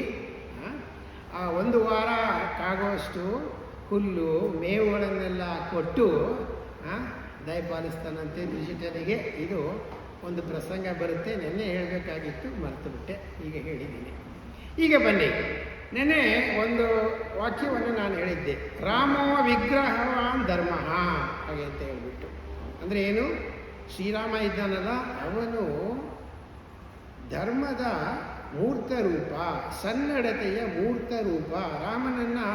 ಆ 1 ವಾರಕ್ಕಾಗುವಷ್ಟು ಹುಲ್ಲು ಮೇವುಗಳನ್ನೆಲ್ಲ ಕೊಟ್ಟು ದಯಪಾಲಿಸ್ತಾನಂತೆ ತ್ರಿಜಟನಿಗೆ. ಇದು ಒಂದು ಪ್ರಸಂಗ ಬರುತ್ತೆ, ನೆನ್ನೆ ಹೇಳಬೇಕಾಗಿತ್ತು ಮರೆತುಬಿಟ್ಟೆ, ಈಗ ಹೇಳಿದ್ದೀನಿ. ಈಗ ಬನ್ನಿ, ನೆನ್ನೆ ಒಂದು ವಾಕ್ಯವನ್ನು ನಾನು ಹೇಳಿದ್ದೆ, ರಾಮೋ ವಿಗ್ರಹವಾನ್ ಧರ್ಮ ಹಾಗೆ ಅಂತ ಹೇಳ್ಬಿಟ್ಟು. ಅಂದರೆ ಏನು? ಶ್ರೀರಾಮ ಇದ್ದಾನಲ್ಲ, ಅವನು ಧರ್ಮದ ಮೂರ್ತ ರೂಪ, ಸನ್ನಡತೆಯ ಮೂರ್ತ ರೂಪ. ರಾಮನನ್ನು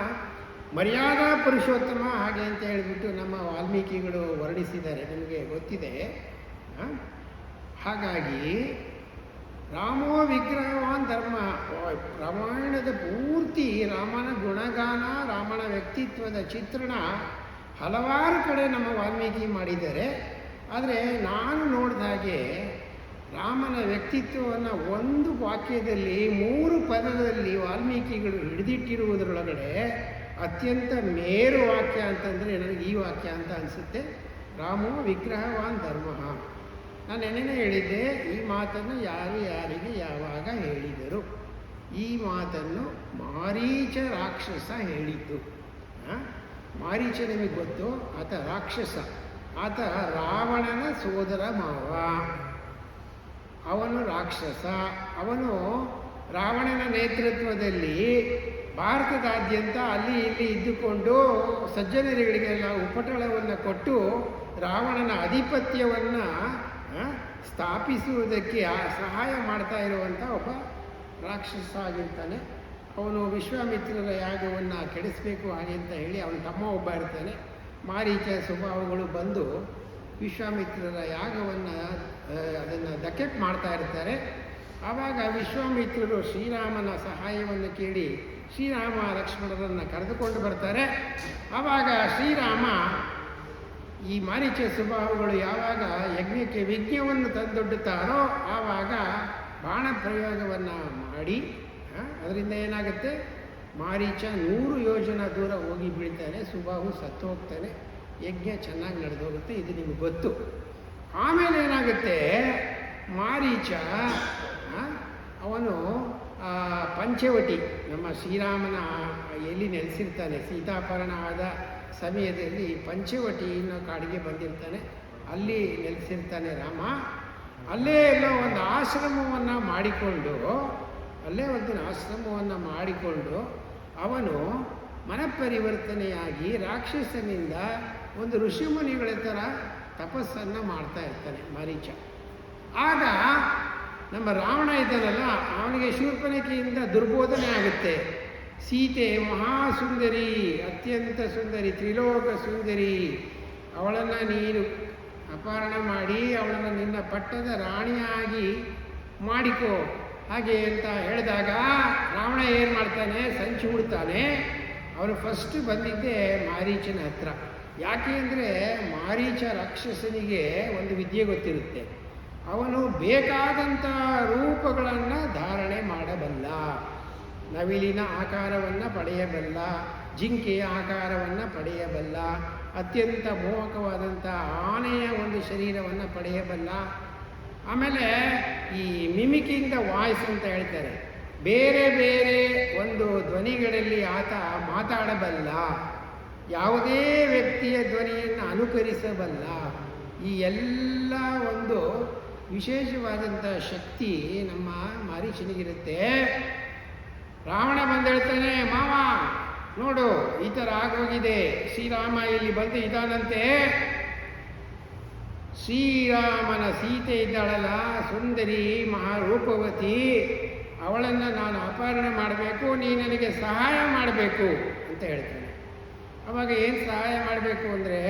ಮರ್ಯಾದಾ ಪುರುಷೋತ್ತಮ ಹಾಗೆ ಅಂತ ಹೇಳಿಬಿಟ್ಟು ನಮ್ಮ ವಾಲ್ಮೀಕಿಗಳು ವರ್ಣಿಸಿದ್ದಾರೆ, ನಿಮಗೆ ಗೊತ್ತಿದೆ. ಹಾಗಾಗಿ ರಾಮೋ ವಿಗ್ರಹವಾನ್ ಧರ್ಮ, ರಾಮಾಯಣದ ಪೂರ್ತಿ ರಾಮನ ಗುಣಗಾನ, ರಾಮನ ವ್ಯಕ್ತಿತ್ವದ ಚಿತ್ರಣ ಹಲವಾರು ಕಡೆ ನಮ್ಮ ವಾಲ್ಮೀಕಿ ಮಾಡಿದ್ದಾರೆ. ಆದರೆ ನಾನು ನೋಡಿದ ಹಾಗೆ ರಾಮನ ವ್ಯಕ್ತಿತ್ವವನ್ನು ಒಂದು ವಾಕ್ಯದಲ್ಲಿ 3 ಪದದಲ್ಲಿ ವಾಲ್ಮೀಕಿಗಳು ಹಿಡಿದಿಟ್ಟಿರುವುದರೊಳಗಡೆ ಅತ್ಯಂತ ಮೇರು ವಾಕ್ಯ ಅಂತಂದರೆ ನನಗೆ ಈ ವಾಕ್ಯ ಅಂತ ಅನಿಸುತ್ತೆ, ರಾಮೋ ವಿಗ್ರಹವಾನ್ ಧರ್ಮ. ನಾನು ನೆನ್ನೆ ಹೇಳಿದ್ದೆ, ಈ ಮಾತನ್ನು ಯಾರು ಯಾರಿಗೆ ಯಾವಾಗ ಹೇಳಿದರು? ಈ ಮಾತನ್ನು ಮಾರೀಚ ರಾಕ್ಷಸ ಹೇಳಿದ್ದು. ಮಾರೀಚ ನಿಮಗೆ ಗೊತ್ತು, ಆತ ರಾಕ್ಷಸ, ಆತ ರಾವಣನ ಸೋದರ ಮಾವ. ಅವನು ರಾಕ್ಷಸ. ಅವನು ರಾವಣನ ನೇತೃತ್ವದಲ್ಲಿ ಭಾರತದಾದ್ಯಂತ ಅಲ್ಲಿ ಇಲ್ಲಿ ಇದ್ದುಕೊಂಡು ಸಜ್ಜನರುಗಳಿಗೆಲ್ಲ ಉಪಟಳವನ್ನು ಕೊಟ್ಟು ರಾವಣನ ಆಧಿಪತ್ಯವನ್ನು ಸ್ಥಾಪಿಸುವುದಕ್ಕೆ ಸಹಾಯ ಮಾಡ್ತಾ ಇರುವಂಥ ಒಬ್ಬ ರಾಕ್ಷಸ ಆಗಿರ್ತಾನೆ. ಅವನು ವಿಶ್ವಾಮಿತ್ರರ ಯಾಗವನ್ನು ಕೆಡಿಸಬೇಕು ಹಾಗೆ ಅಂತ ಹೇಳಿ ಅವನ ತಮ್ಮ ಒಬ್ಬ ಇರ್ತಾನೆ. ಮಾರೀಚ ಸ್ವಭಾವಗಳು ಬಂದು ವಿಶ್ವಾಮಿತ್ರರ ಯಾಗವನ್ನು ಅದನ್ನು ಧಕ್ಕೆ ಮಾಡ್ತಾ ಇರ್ತಾರೆ. ಆವಾಗ ವಿಶ್ವಾಮಿತ್ರರು ಶ್ರೀರಾಮನ ಸಹಾಯವನ್ನು ಕೇಳಿ ಶ್ರೀರಾಮ ಲಕ್ಷ್ಮಣರನ್ನು ಕರೆದುಕೊಂಡು ಬರ್ತಾರೆ. ಆವಾಗ ಶ್ರೀರಾಮ ಈ ಮಾರೀಚ ಸ್ವಭಾವಗಳು ಯಾವಾಗ ಯಜ್ಞಕ್ಕೆ ವಿಘ್ನವನ್ನು ತಂದೊಡ್ಡುತ್ತಾರೋ ಆವಾಗ ಬಾಣ ಪ್ರಯೋಗವನ್ನು ಮಾಡಿ ಅದರಿಂದ ಏನಾಗುತ್ತೆ, ಮಾರೀಚ 100 ಯೋಜನ ದೂರ ಹೋಗಿ ಬೀಳ್ತಾನೆ, ಸುಬಾಹು ಸತ್ತು ಹೋಗ್ತಾನೆ, ಯಜ್ಞ ಚೆನ್ನಾಗಿ ನಡೆದೋಗುತ್ತೆ. ಇದು ನಿಮಗೆ ಗೊತ್ತು. ಆಮೇಲೆ ಏನಾಗುತ್ತೆ, ಮಾರೀಚ ಅವನು ಪಂಚವಟಿ, ನಮ್ಮ ಶ್ರೀರಾಮನ ಎಲ್ಲಿ ನೆಲೆಸಿರ್ತಾನೆ, ಸೀತಾಪರಣ ಆದ ಸಮಯದಲ್ಲಿ ಪಂಚವಟಿ ಅನ್ನೋ ಕಾಡಿಗೆ ಬಂದಿರ್ತಾನೆ. ಅಲ್ಲಿ ನೆಲೆಸಿರ್ತಾನೆ ರಾಮ. ಅಲ್ಲೇ ಎಲ್ಲೋ ಒಂದು ಆಶ್ರಮವನ್ನು ಮಾಡಿಕೊಂಡು ಅವನು ಮನಪರಿವರ್ತನೆಯಾಗಿ ರಾಕ್ಷಸನಿಂದ ಒಂದು ಋಷಿಮುನಿಗಳ ಥರ ತಪಸ್ಸನ್ನು ಮಾಡ್ತಾ ಇರ್ತಾನೆ ಮಾರೀಚ. ಆಗ ನಮ್ಮ ರಾವಣ ಇದ್ದಾನಲ್ಲ, ಅವನಿಗೆ ಶೂರ್ಪನಖಿಯಿಂದ ದುರ್ಬೋಧನೆ ಆಗುತ್ತೆ. ಸೀತೆ ಮಹಾಸುಂದರಿ, ಅತ್ಯಂತ ಸುಂದರಿ, ತ್ರಿಲೋಕ ಸುಂದರಿ, ಅವಳನ್ನು ನೀನು ಅಪಹರಣ ಮಾಡಿ ಅವಳನ್ನು ನಿನ್ನ ಪಟ್ಟದ ರಾಣಿಯಾಗಿ ಮಾಡಿಕೋ ಹಾಗೆ ಅಂತ ಹೇಳಿದಾಗ ರಾವಣ ಏನು ಮಾಡ್ತಾನೆ, ಸಂಚು ಹುಡ್ತಾನೆ. ಅವನು ಫಸ್ಟ್ ಬಂದಿದ್ದೆ ಮಾರೀಚನ ಹತ್ರ. ಯಾಕೆ ಅಂದರೆ ಮಾರೀಚ ರಾಕ್ಷಸನಿಗೆ ಒಂದು ವಿದ್ಯೆ ಗೊತ್ತಿರುತ್ತೆ. ಅವನು ಬೇಕಾದಂಥ ರೂಪಗಳನ್ನು ಧಾರಣೆ ಮಾಡಬಲ್ಲ. ನವಿಲಿನ ಆಕಾರವನ್ನು ಪಡೆಯಬಲ್ಲ, ಜಿಂಕೆಯ ಆಕಾರವನ್ನು ಪಡೆಯಬಲ್ಲ, ಅತ್ಯಂತ ಮೋಹಕವಾದಂಥ ಆನೆಯ ಒಂದು ಶರೀರವನ್ನು ಪಡೆಯಬಲ್ಲ. ಆಮೇಲೆ ಈ ಮಿಮಿಕಿಂಗ್ ದ ವಾಯ್ಸ್ ಅಂತ ಹೇಳ್ತಾರೆ, ಬೇರೆ ಬೇರೆ ಒಂದು ಧ್ವನಿಗಳಲ್ಲಿ ಆತ ಮಾತಾಡಬಲ್ಲ, ಯಾವುದೇ ವ್ಯಕ್ತಿಯ ಧ್ವನಿಯನ್ನು ಅನುಕರಿಸಬಲ್ಲ. ಈ ಎಲ್ಲ ಒಂದು ವಿಶೇಷವಾದಂಥ ಶಕ್ತಿ ನಮ್ಮ ಮಾರೀಚನಿಗಿರುತ್ತೆ. ರಾವಣ ಬಂದು ಹೇಳ್ತಾನೆ, ಮಾವ ನೋಡು ಈ ಥರ ಆಗೋಗಿದೆ, ಶ್ರೀರಾಮ ಇಲ್ಲಿ ಬಂದು ಇದ್ದಾನಂತೆ, ಶ್ರೀರಾಮನ ಸೀತೆ ಇದ್ದಾಳಲ್ಲ ಸುಂದರಿ ಮಹಾರೂಪವತಿ, ಅವಳನ್ನು ನಾನು ಅಪಹರಣೆ ಮಾಡಬೇಕು, ನೀ ನನಗೆ ಸಹಾಯ ಮಾಡಬೇಕು ಅಂತ ಹೇಳ್ತಾನೆ. ಅವಾಗ ಏನು ಸಹಾಯ ಮಾಡಬೇಕು ಅಂದರೆ,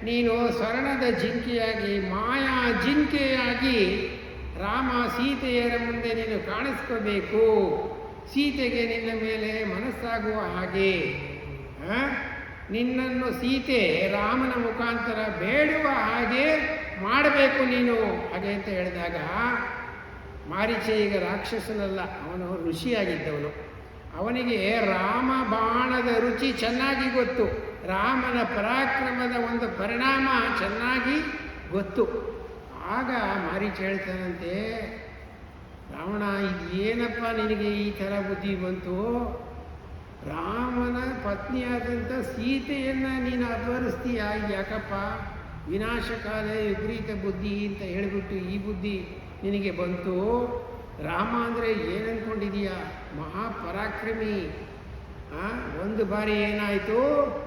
ನೀನು ಸ್ವರ್ಣದ ಜಿಂಕೆಯಾಗಿ, ಮಾಯಾ ಜಿಂಕೆಯಾಗಿ ರಾಮ ಸೀತೆಯರ ಮುಂದೆ ನೀನು ಕಾಣಿಸ್ಕೋಬೇಕು, ಸೀತೆಗೆ ನಿನ್ನ ಮೇಲೆ ಮನಸ್ಸಾಗುವ ಹಾಗೆ, ನಿನ್ನನ್ನು ಸೀತೆ ರಾಮನ ಮುಖಾಂತರ ಬೇಡುವ ಹಾಗೆ ಮಾಡಬೇಕು ನೀನು ಹಾಗೆ ಅಂತ ಹೇಳಿದಾಗ, ಮಾರೀಚ ಈಗ ರಾಕ್ಷಸನಲ್ಲ, ಅವನು ಋಷಿಯಾಗಿದ್ದವನು. ಅವನಿಗೆ ರಾಮ ಬಾಣದ ರುಚಿ ಚೆನ್ನಾಗಿ ಗೊತ್ತು, ರಾಮನ ಪರಾಕ್ರಮದ ಒಂದು ಪರಿಣಾಮ ಚೆನ್ನಾಗಿ ಗೊತ್ತು. ಆಗ ಮಾರೀಚ ಹೇಳ್ತಾನಂತೆ, ರಾವಣ ಇದೇನಪ್ಪ ನಿನಗೆ ಈ ಥರ ಬುದ್ಧಿ ಬಂತು, ರಾಮನ ಪತ್ನಿಯಾದಂಥ ಸೀತೆಯನ್ನು ನೀನು ಅಪಹರಿಸ್ತೀಯ, ಯಾಕಪ್ಪ ವಿನಾಶಕಾಲೇ ವಿಪರೀತ ಬುದ್ಧಿ ಅಂತ ಹೇಳಿಬಿಟ್ಟು ಈ ಬುದ್ಧಿ ನಿನಗೆ ಬಂತು. ರಾಮ ಅಂದರೆ ಏನಂದ್ಕೊಂಡಿದೀಯ? ಮಹಾಪರಾಕ್ರಮಿ. ಒಂದು ಬಾರಿ ಏನಾಯಿತು,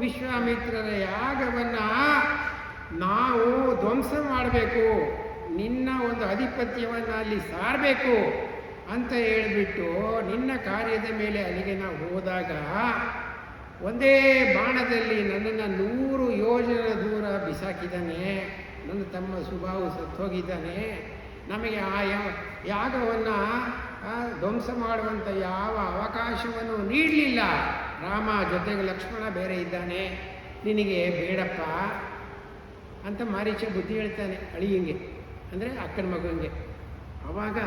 ವಿಶ್ವಾಮಿತ್ರರ ಯಾಗವನ್ನು ನಾವು ಧ್ವಂಸ ಮಾಡಬೇಕು, ನಿನ್ನ ಒಂದು ಆಧಿಪತ್ಯವನ್ನು ಅಲ್ಲಿ ಸಾರಬೇಕು ಅಂತ ಹೇಳಿಬಿಟ್ಟು ನಿನ್ನ ಕಾರ್ಯದ ಮೇಲೆ ಅಲ್ಲಿಗೆ ನಾವು ಹೋದಾಗ ಒಂದೇ ಬಾಣದಲ್ಲಿ ನನ್ನನ್ನು 100 ಯೋಜನ ದೂರ ಬಿಸಾಕಿದ್ದಾನೆ. ನನ್ನ ತಮ್ಮ ಸುಬಾಹು ಸತ್ತೋಗಿದ್ದಾನೆ. ನಮಗೆ ಆ ಯಾಗವನ್ನು ಧ್ವಂಸ ಮಾಡುವಂಥ ಯಾವ ಅವಕಾಶವನ್ನು ನೀಡಲಿಲ್ಲ. ರಾಮ ಜೊತೆಗೆ ಲಕ್ಷ್ಮಣ ಬೇರೆ ಇದ್ದಾನೆ, ನಿನಗೆ ಬೇಡಪ್ಪ ಅಂತ ಮಾರೀಚ ಬುದ್ಧಿ ಹೇಳ್ತಾನೆ ಅಳಿಯಂಗೆ, ಅಂದರೆ ಅಕ್ಕನ ಮಗನಿಗೆ. ಆವಾಗ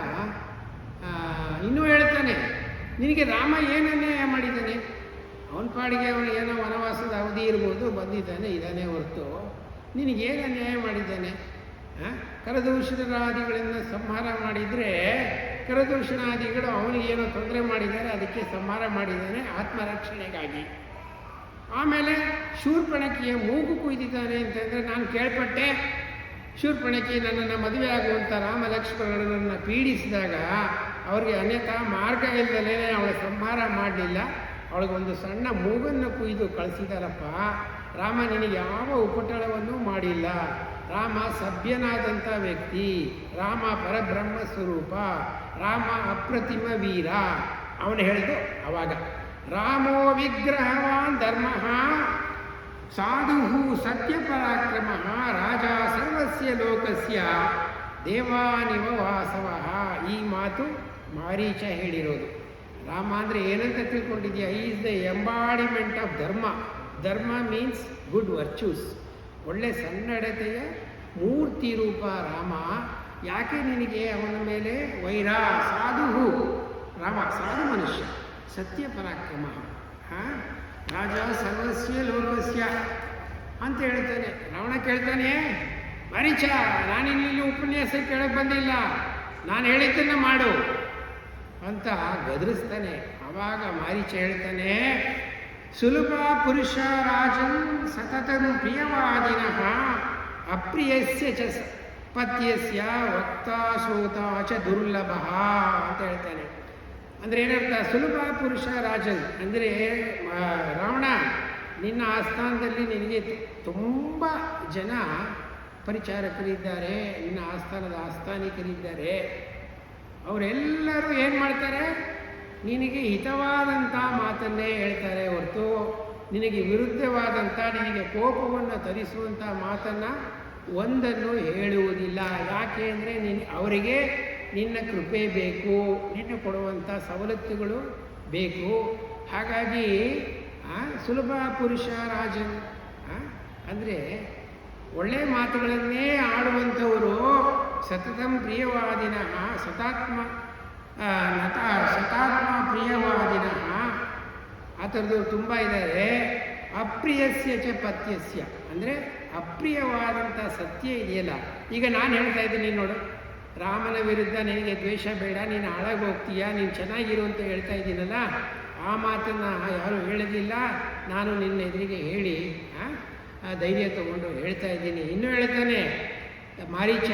ಇನ್ನೂ ಹೇಳ್ತಾನೆ, ನಿನಗೆ ರಾಮ ಏನು ಅನ್ಯಾಯ ಮಾಡಿದ್ದಾನೆ? ಅವನ ಪಾಡಿಗೆ ಅವನು ಏನೋ ವನವಾಸದ ಅವಧಿ ಇರ್ಬೋದು, ಬಂದಿದ್ದಾನೆ ಇದ್ದಾನೆ ಹೊರತು ನಿನಗೇನು ಅನ್ಯಾಯ ಮಾಡಿದ್ದಾನೆ? ಕರದೂಷಣಾದಿಗಳನ್ನು ಸಂಹಾರ ಮಾಡಿದರೆ ಕರದೂಷಣಾದಿಗಳು ಅವನಿಗೇನೋ ತೊಂದರೆ ಮಾಡಿದ್ದಾರೆ, ಅದಕ್ಕೆ ಸಂಹಾರ ಮಾಡಿದ್ದಾನೆ ಆತ್ಮರಕ್ಷಣೆಗಾಗಿ. ಆಮೇಲೆ ಶೂರ್ಪಣಕಿಯ ಮೂಗು ಕುಯ್ದಿದ್ದಾನೆ ಅಂತಂದರೆ ನಾನು ಕೇಳ್ಪಟ್ಟೆ. ಶೂರ್ಪಣಕಿ ನನ್ನನ್ನು ಮದುವೆ ಆಗುವಂಥ ರಾಮ ಲಕ್ಷ್ಮಣರನ್ನು ಪೀಡಿಸಿದಾಗ ಅವ್ರಿಗೆ ಅನ್ಯಥಾ ಮಾರ್ಗ ಇಲ್ಲದಲೇ ಅವಳ ಸಂಹಾರ ಮಾಡಲಿಲ್ಲ, ಅವಳಿಗೊಂದು ಸಣ್ಣ ಮೂಗನ್ನು ಕುಯ್ದು ಕಳಿಸಿದಾರಪ್ಪ. ರಾಮ ನಿನಗೆ ಯಾವ ಉಪಟಳವನ್ನು ಮಾಡಿಲ್ಲ. ರಾಮ ಸಭ್ಯನಾದಂಥ ವ್ಯಕ್ತಿ, ರಾಮ ಪರಬ್ರಹ್ಮ ಸ್ವರೂಪ, ರಾಮ ಅಪ್ರತಿಮ ವೀರ. ಅವನು ಹೇಳಿದ್ದು ಅವಾಗ, ರಾಮೋ ವಿಗ್ರಹವಾನ್ ಧರ್ಮ ಸಾಧು ಸತ್ಯಪರಾಕ್ರಮ ರಾಜ ಸರ್ವಸ್ಯ ಲೋಕಸ್ಯ ದೇವಾನಿವ ವಾಸವ. ಈ ಮಾತು ಮಾರೀಚ ಹೇಳಿರೋದು. ರಾಮ ಅಂದರೆ ಏನಂತ ತಿಳ್ಕೊಂಡಿದ್ಯಾ? ಈಸ್ ದ ಎಂಬಾಡಿಮೆಂಟ್ ಆಫ್ ಧರ್ಮ. ಧರ್ಮ ಮೀನ್ಸ್ ಗುಡ್ ವರ್ಚ್ಯೂಸ್, ಒಳ್ಳೆ ಸನ್ನಡತೆಯ ಮೂರ್ತಿ ರೂಪ ರಾಮ. ಯಾಕೆ ನಿನಗೆ ಅವನ ಮೇಲೆ ವೈರ? ಸಾಧು ರಾಮ ಸಾಧು ಮನುಷ್ಯ, ಸತ್ಯ ಪರಾಕ್ರಮ, ರಾಜ ಸರ್ವಸ್ಯ ಲೋಕಸ್ಯ ಅಂತ ಹೇಳ್ತಾನೆ. ರಾವಣ ಕೇಳ್ತಾನೆ, ಮಾರೀಚ ನಾನಿಲ್ಲಿ ಉಪನ್ಯಾಸ ಕೇಳಕ್ಕೆ ಬಂದಿಲ್ಲ, ನಾನು ಹೇಳಿದ್ದನ್ನು ಮಾಡು ಅಂತ ಗದರಿಸ್ತಾನೆ. ಆವಾಗ ಮಾರೀಚ ಹೇಳ್ತಾನೆ, ಸುಲಭ ಪುರುಷ ರಾಜನ್ ಸತತಂ ಪ್ರಿಯವಾದಿನಃ ಅಪ್ರಿಯಸ್ಯ ಚ ಪತ್ಯಸ್ಯ ವಕ್ತಾ ಶ್ರೋತಾ ಚ ದುರ್ಲಭ ಅಂತ ಹೇಳ್ತಾನೆ. ಅಂದರೆ ಏನರ್ಥ? ಸುಲಭ ಪುರುಷ ರಾಜನ್ ಅಂದರೆ ರಾವಣ, ನಿನ್ನ ಆಸ್ಥಾನದಲ್ಲಿ ನಿನಗೆ ತುಂಬ ಜನ ಪರಿಚಾರಕರಿದ್ದಾರೆ, ನಿನ್ನ ಆಸ್ಥಾನದ ಆಸ್ಥಾನಿಕರಿದ್ದಾರೆ. ಅವರೆಲ್ಲರೂ ಏನು ಮಾಡ್ತಾರೆ? ನಿನಗೆ ಹಿತವಾದಂಥ ಮಾತನ್ನೇ ಹೇಳ್ತಾರೆ ಹೊರತು ನಿನಗೆ ವಿರುದ್ಧವಾದಂಥ, ನಿನಗೆ ಕೋಪವನ್ನು ತರಿಸುವಂಥ ಮಾತನ್ನು ಒಂದನ್ನು ಹೇಳುವುದಿಲ್ಲ. ಯಾಕೆ ಅಂದರೆ ಅವರಿಗೆ ನಿನ್ನ ಕೃಪೆ ಬೇಕು, ನಿನ್ನ ಕೊಡುವಂಥ ಸವಲತ್ತುಗಳು ಬೇಕು. ಹಾಗಾಗಿ ಸುಲಭ ಪುರುಷ ರಾಜನ್ ಅಂದರೆ ಒಳ್ಳೆಯ ಮಾತುಗಳನ್ನೇ ಆಡುವಂಥವರು. ಸತತಂ ಪ್ರಿಯವಾದಿನಃ ಶತಾತ್ಮ ಪ್ರಿಯವಾದಿನಃ ಆ ಥರದ್ದು ತುಂಬ ಇದ್ದಾರೆ. ಅಪ್ರಿಯಸ್ಯ ಚ ಪತ್ಯಸ್ಯ ಅಂದರೆ ಅಪ್ರಿಯವಾದಂಥ ಸತ್ಯ ಇದೆಯಲ್ಲ. ಈಗ ನಾನು ಹೇಳ್ತಾ ಇದ್ದೀನಿ ನೋಡು, ರಾಮನ ವಿರುದ್ಧ ನಿನಗೆ ದ್ವೇಷ ಬೇಡ, ನೀನು ಹಾಳಾಗಿ ಹೋಗ್ತೀಯಾ, ನೀನು ಚೆನ್ನಾಗಿರು ಅಂತ ಹೇಳ್ತಾ ಇದ್ದೀನಲ್ಲ, ಆ ಮಾತನ್ನು ಯಾರೂ ಹೇಳೋದಿಲ್ಲ. ನಾನು ನಿನ್ನ ಎದುರಿಗೆ ಹೇಳಿ ಧೈರ್ಯ ತಗೊಂಡು ಹೇಳ್ತಾ ಇದ್ದೀನಿ. ಇನ್ನೂ ಹೇಳ್ತಾನೆ ಮಾರೀಚ,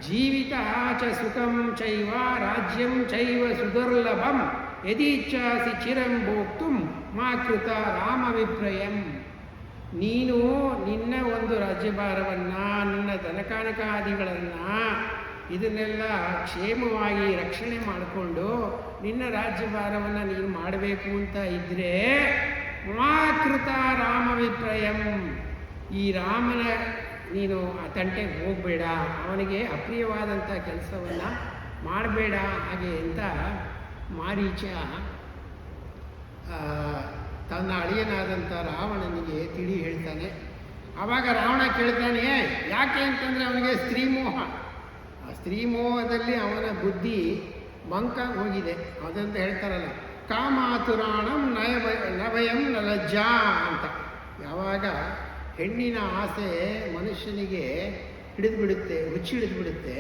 ಜೀವಿತ ಚ ಸುಖಂ ಚೈವ ರಾಜ್ಯಂ ಚೈವ ಸುದುರ್ಲಭಂ ಯದೀಚ್ಛಾಸಿ ಚಿರಂ ಭೋಕ್ತುಂ ಮಾ ಕೃತ ರಾಮ ವಿಪ್ರಯಂ. ನೀನು ನಿನ್ನ ಒಂದು ರಾಜ್ಯಭಾರವನ್ನು, ನಿನ್ನ ಧನಕಾನಕಾದಿಗಳನ್ನು ಇದನ್ನೆಲ್ಲ ಕ್ಷೇಮವಾಗಿ ರಕ್ಷಣೆ ಮಾಡಿಕೊಂಡು ನಿನ್ನ ರಾಜ್ಯಭಾರವನ್ನು ನೀನು ಮಾಡಬೇಕು ಅಂತ ಇದ್ದರೆ ಮಾ ಕೃತ ರಾಮ ವಿಪ್ರಯಂ, ಈ ರಾಮನ ನೀನು ಆ ತಂಟೆಗೆ ಹೋಗಬೇಡ, ಅವನಿಗೆ ಅಪ್ರಿಯವಾದಂಥ ಕೆಲಸವನ್ನು ಮಾಡಬೇಡ ಹಾಗೆ ಅಂತ ಮಾರೀಚ ತನ್ನ ಅಳಿಯನಾದಂಥ ರಾವಣನಿಗೆ ತಿಳಿ ಹೇಳ್ತಾನೆ. ಆವಾಗ ರಾವಣ ಕೇಳ್ತಾನೆ, ಯಾಕೆ ಅಂತಂದರೆ ಅವನಿಗೆ ಸ್ತ್ರೀಮೋಹ. ಆ ಸ್ತ್ರೀಮೋಹದಲ್ಲಿ ಅವನ ಬುದ್ಧಿ ಮಂಕಾಗಿ ಹೋಗಿದೆ. ಅದಂತ ಹೇಳ್ತಾರಲ್ಲ, ಕಾಮಾತುರಾಣಂ ನಭಯಂ ಲಜ್ಜಾ ಅಂತ. ಯಾವಾಗ ಹೆಣ್ಣಿನ ಆಸೆ ಮನುಷ್ಯನಿಗೆ ಹಿಡಿದುಬಿಡುತ್ತೆ, ಹುಚ್ಚಿಡಿದುಬಿಡುತ್ತೆ,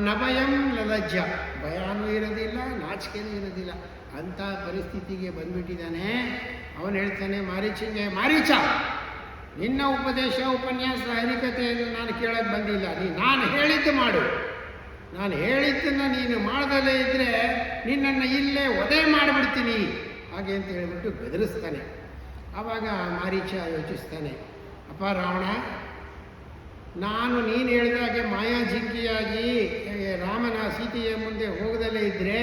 ನಭಯಂ ಲಜ್ಜ, ಭಯನೂ ಇರೋದಿಲ್ಲ, ನಾಚಿಕೆನೂ ಇರೋದಿಲ್ಲ, ಅಂಥ ಪರಿಸ್ಥಿತಿಗೆ ಬಂದ್ಬಿಟ್ಟಿದ್ದಾನೆ. ಅವನು ಹೇಳ್ತಾನೆ ಮಾರೀಚನಿಗೆ, ಮಾರೀಚ ನಿನ್ನ ಉಪದೇಶ ಉಪನ್ಯಾಸ ಹರಿಕತೆಯನ್ನು ನಾನು ಕೇಳಕ್ಕೆ ಬಂದಿಲ್ಲ. ನಾನು ಹೇಳಿದ್ದು ಮಾಡು. ನಾನು ಹೇಳಿದ್ದನ್ನು ನೀನು ಮಾಡದಲ್ಲೇ ಇದ್ದರೆ ನಿನ್ನನ್ನು ಇಲ್ಲೇ ವಧೆ ಮಾಡಿಬಿಡ್ತೀನಿ ಹಾಗೆ ಅಂತ ಹೇಳಿಬಿಟ್ಟು ಬೆದರಿಸ್ತಾನೆ. ಆವಾಗ ಮಾರೀಚ ಯೋಚಿಸ್ತಾನೆ, ಅಪ್ಪ ರಾವಣ, ನಾನು ನೀನು ಹೇಳಿದಾಗೆ ಮಾಯಾಜಿಂಕಿಯಾಗಿ ರಾಮನ ಸೀತೆಯ ಮುಂದೆ ಹೋಗದಲ್ಲೇ ಇದ್ದರೆ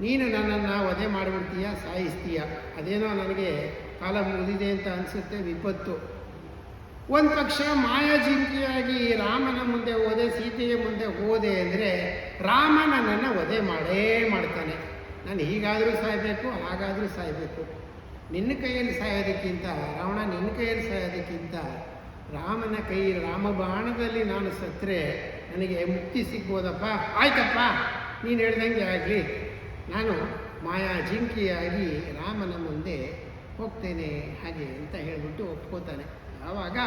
ನೀನು ನನ್ನನ್ನು ವಧೆ ಮಾಡಿಬಿಡ್ತೀಯ, ಸಾಯಿಸ್ತೀಯ. ಅದೇನೋ ನನಗೆ ಕಾಲ ಮುಗಿದಿದೆ ಅಂತ ಅನಿಸುತ್ತೆ, ವಿಪತ್ತು. ಒಂದು ಪಕ್ಷ ಮಾಯಾಜಿಂಕಿಯಾಗಿ ರಾಮನ ಮುಂದೆ ಹೋದೆ, ಸೀತೆಯ ಮುಂದೆ ಹೋದೆ ಅಂದರೆ ರಾಮ ನನ್ನನ್ನು ವಧೆ ಮಾಡೇ ಮಾಡ್ತಾನೆ. ನಾನು ಹೀಗಾದರೂ ಸಾಯಬೇಕು, ಹಾಗಾದರೂ ಸಾಯಬೇಕು. ನಿನ್ನ ಕೈಯಲ್ಲಿ ಸಾಯೋದಕ್ಕಿಂತ ರಾವಣ, ನಿನ್ನ ಕೈಯಲ್ಲಿ ಸಾಯೋದಕ್ಕಿಂತ ರಾಮನ ಕೈ ರಾಮಬಾಣದಲ್ಲಿ ನಾನು ಸತ್ತರೆ ನನಗೆ ಮುಕ್ತಿ ಸಿಗ್ಬೋದಪ್ಪ. ಆಯ್ತಪ್ಪ, ನೀನು ಹೇಳ್ದಂಗೆ ಆಗಲಿ, ನಾನು ಮಾಯಾಜಿಂಕಿಯಾಗಿ ರಾಮನ ಮುಂದೆ ಹೋಗ್ತೇನೆ ಹಾಗೆ ಅಂತ ಹೇಳಿಬಿಟ್ಟು ಒಪ್ಕೋತಾನೆ. ಆವಾಗ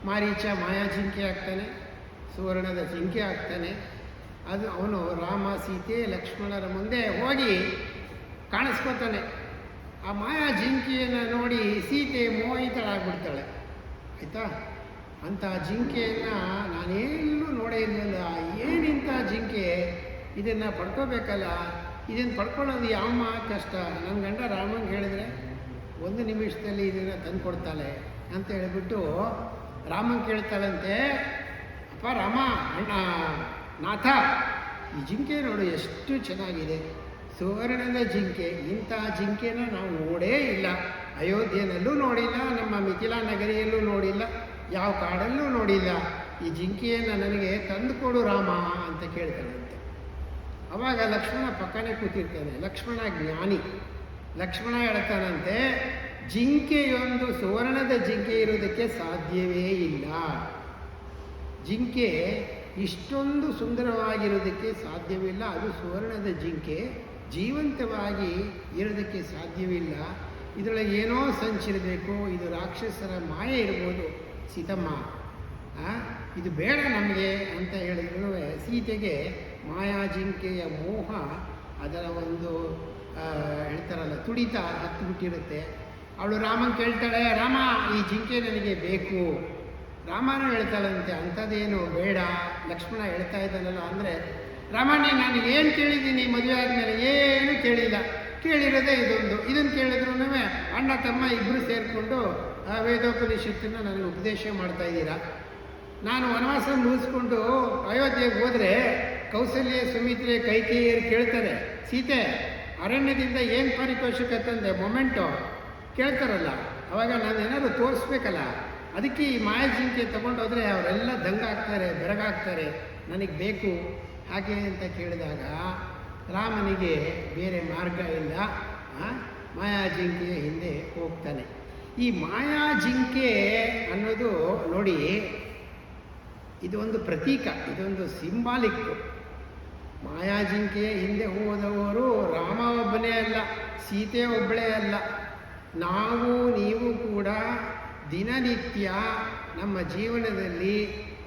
ಮಾರೀಚ ಮಾಯಾಜಿಂಕೆ ಆಗ್ತಾನೆ, ಸುವರ್ಣದ ಜಿಂಕೆ ಆಗ್ತಾನೆ. ಅದು ಅವನು ರಾಮ, ಸೀತೆ, ಲಕ್ಷ್ಮಣರ ಮುಂದೆ ಹೋಗಿ ಕಾಣಿಸ್ಕೋತಾನೆ. ಆ ಮಾಯಾಜಿಂಕೆಯನ್ನು ನೋಡಿ ಸೀತೆ ಮೋಹಿತಳಾಗ್ಬಿಡ್ತಾಳೆ. ಆಯಿತಾ? ಅಂಥ ಜಿಂಕೆಯನ್ನು ನಾನೆಲ್ಲೂ ನೋಡೇ ಇರಲಿಲ್ಲ. ಏನಿಂಥ ಜಿಂಕೆ, ಇದನ್ನು ಪಡ್ಕೋಬೇಕಲ್ಲ, ಇದನ್ನು ಪಡ್ಕೊಳ್ಳೋದು ಯಾವ ಕಷ್ಟ. ನನ್ನ ಗಂಡ ರಾಮಂಗೆ ಹೇಳಿದ್ರೆ 1 ನಿಮಿಷದಲ್ಲಿ ಇದನ್ನು ತಂದು ಕೊಡ್ತಾಳೆ ಅಂತ ಹೇಳಿಬಿಟ್ಟು ರಾಮಂಗೆ ಕೇಳ್ತಾಳಂತೆ, ಅಪ್ಪ ರಾಮ, ಅಣ್ಣ ನಾಥ, ಈ ಜಿಂಕೆ ನೋಡು ಎಷ್ಟು ಚೆನ್ನಾಗಿದೆ, ಸುವರ್ಣದ ಜಿಂಕೆ. ಇಂಥ ಜಿಂಕೆನ ನಾವು ನೋಡೇ ಇಲ್ಲ, ಅಯೋಧ್ಯೆಯಲ್ಲೂ ನೋಡಿಲ್ಲ, ನಮ್ಮ ಮಿಥಿಲಾ ನಗರಿಯಲ್ಲೂ ನೋಡಿಲ್ಲ, ಯಾವ ಕಾಡಲ್ಲೂ ನೋಡಿಲ್ಲ. ಈ ಜಿಂಕೆಯನ್ನು ನನಗೆ ತಂದು ಕೊಡು ರಾಮ ಅಂತ ಕೇಳ್ತಾಳಂತೆ. ಅವಾಗ ಲಕ್ಷ್ಮಣ ಪಕ್ಕನೇ ಕೂತಿರ್ತಾನೆ. ಲಕ್ಷ್ಮಣ ಜ್ಞಾನಿ. ಲಕ್ಷ್ಮಣ ಹೇಳ್ತಾನಂತೆ, ಜಿಂಕೆಯೊಂದು ಸುವರ್ಣದ ಜಿಂಕೆ ಇರೋದಕ್ಕೆ ಸಾಧ್ಯವೇ ಇಲ್ಲ. ಜಿಂಕೆ ಇಷ್ಟೊಂದು ಸುಂದರವಾಗಿರೋದಕ್ಕೆ ಸಾಧ್ಯವಿಲ್ಲ. ಅದು ಸುವರ್ಣದ ಜಿಂಕೆ ಜೀವಂತವಾಗಿ ಇರೋದಕ್ಕೆ ಸಾಧ್ಯವಿಲ್ಲ. ಇದರೊಳಗೆ ಏನೋ ಸಂಚಿರಬೇಕು, ಇದು ರಾಕ್ಷಸರ ಮಾಯೆ ಇರ್ಬೋದು. ಸೀತಮ್ಮ, ಇದು ಬೇಡ ನಮಗೆ ಅಂತ ಹೇಳಿದ್ರು ಸೀತೆಗೆ ಮಾಯಾಜಿಂಕೆಯ ಮೋಹ, ಅದರ ಒಂದು ಹೇಳ್ತಾರಲ್ಲ ತುಡಿತ ಹತ್ತಿಬಿಟ್ಟಿರುತ್ತೆ. ಅವಳು ರಾಮನ್ ಕೇಳ್ತಾಳೆ, ರಾಮ, ಈ ಜಿಂಕೆ ನನಗೆ ಬೇಕು. ರಾಮನೂ ಹೇಳ್ತಾಳಂತೆ, ಅಂಥದ್ದೇನು ಬೇಡ. ಲಕ್ಷ್ಮಣ ಹೇಳ್ತಾ ಇದ್ದಾನಲ್ಲ ಅಂದರೆ, ರಾಮನೇ ನಾನು ಏನು ಕೇಳಿದ್ದೀನಿ ಮದುವೆ ಆದಮೇಲೆ? ಏನು ಕೇಳಿಲ್ಲ, ಕೇಳಿರೋದೇ ಇದನ್ನು ಕೇಳಿದ್ರು ಅಣ್ಣ ತಮ್ಮ ಇಬ್ಬರು ಸೇರಿಕೊಂಡು ವೇದೋಪನಿಷತ್ತನ್ನು ನನಗೆ ಉಪದೇಶ ಮಾಡ್ತಾ ಇದ್ದೀರಾ. ನಾನು ವನವಾಸ ಮುಗಿಸ್ಕೊಂಡು ಅಯೋಧ್ಯೆಗೆ ಹೋದರೆ ಕೌಸಲ್ಯ, ಸುಮಿತ್ರೆ, ಕೈಕೇಯಿಯರು ಕೇಳ್ತಾರೆ, ಸೀತೆ ಅರಣ್ಯದಿಂದ ಏನು ಪಾರಿತೋಷಿಕ ತಂದೆ ಮೊಮೆಂಟು ಕೇಳ್ತಾರಲ್ಲ, ಅವಾಗ ನಾನು ಏನಾದರೂ ತೋರಿಸ್ಬೇಕಲ್ಲ. ಅದಕ್ಕೆ ಈ ಮಾಯಾಜಿಂಕೆ ತೊಗೊಂಡೋದ್ರೆ ಅವರೆಲ್ಲ ದಂಗಾಗ್ತಾರೆ, ಬೆರಗಾಗ್ತಾರೆ, ನನಗೆ ಬೇಕು ಹಾಗೆ ಅಂತ ಕೇಳಿದಾಗ ರಾಮನಿಗೆ ಬೇರೆ ಮಾರ್ಗ ಇಲ್ಲ, ಮಾಯಾಜಿಂಕೆಯ ಹಿಂದೆ ಹೋಗ್ತಾನೆ. ಈ ಮಾಯಾಜಿಂಕೆ ಅನ್ನೋದು ನೋಡಿ, ಇದು ಒಂದು ಪ್ರತೀಕ, ಇದೊಂದು ಸಿಂಬಾಲಿಕ್. ಮಾಯಾಜಿಂಕೆಯ ಹಿಂದೆ ಹೋದವರು ರಾಮ ಒಬ್ಬನೇ ಅಲ್ಲ, ಸೀತೆ ಒಬ್ಬಳೇ ಅಲ್ಲ. ನಾವು ನೀವು ಕೂಡ ದಿನನಿತ್ಯ ನಮ್ಮ ಜೀವನದಲ್ಲಿ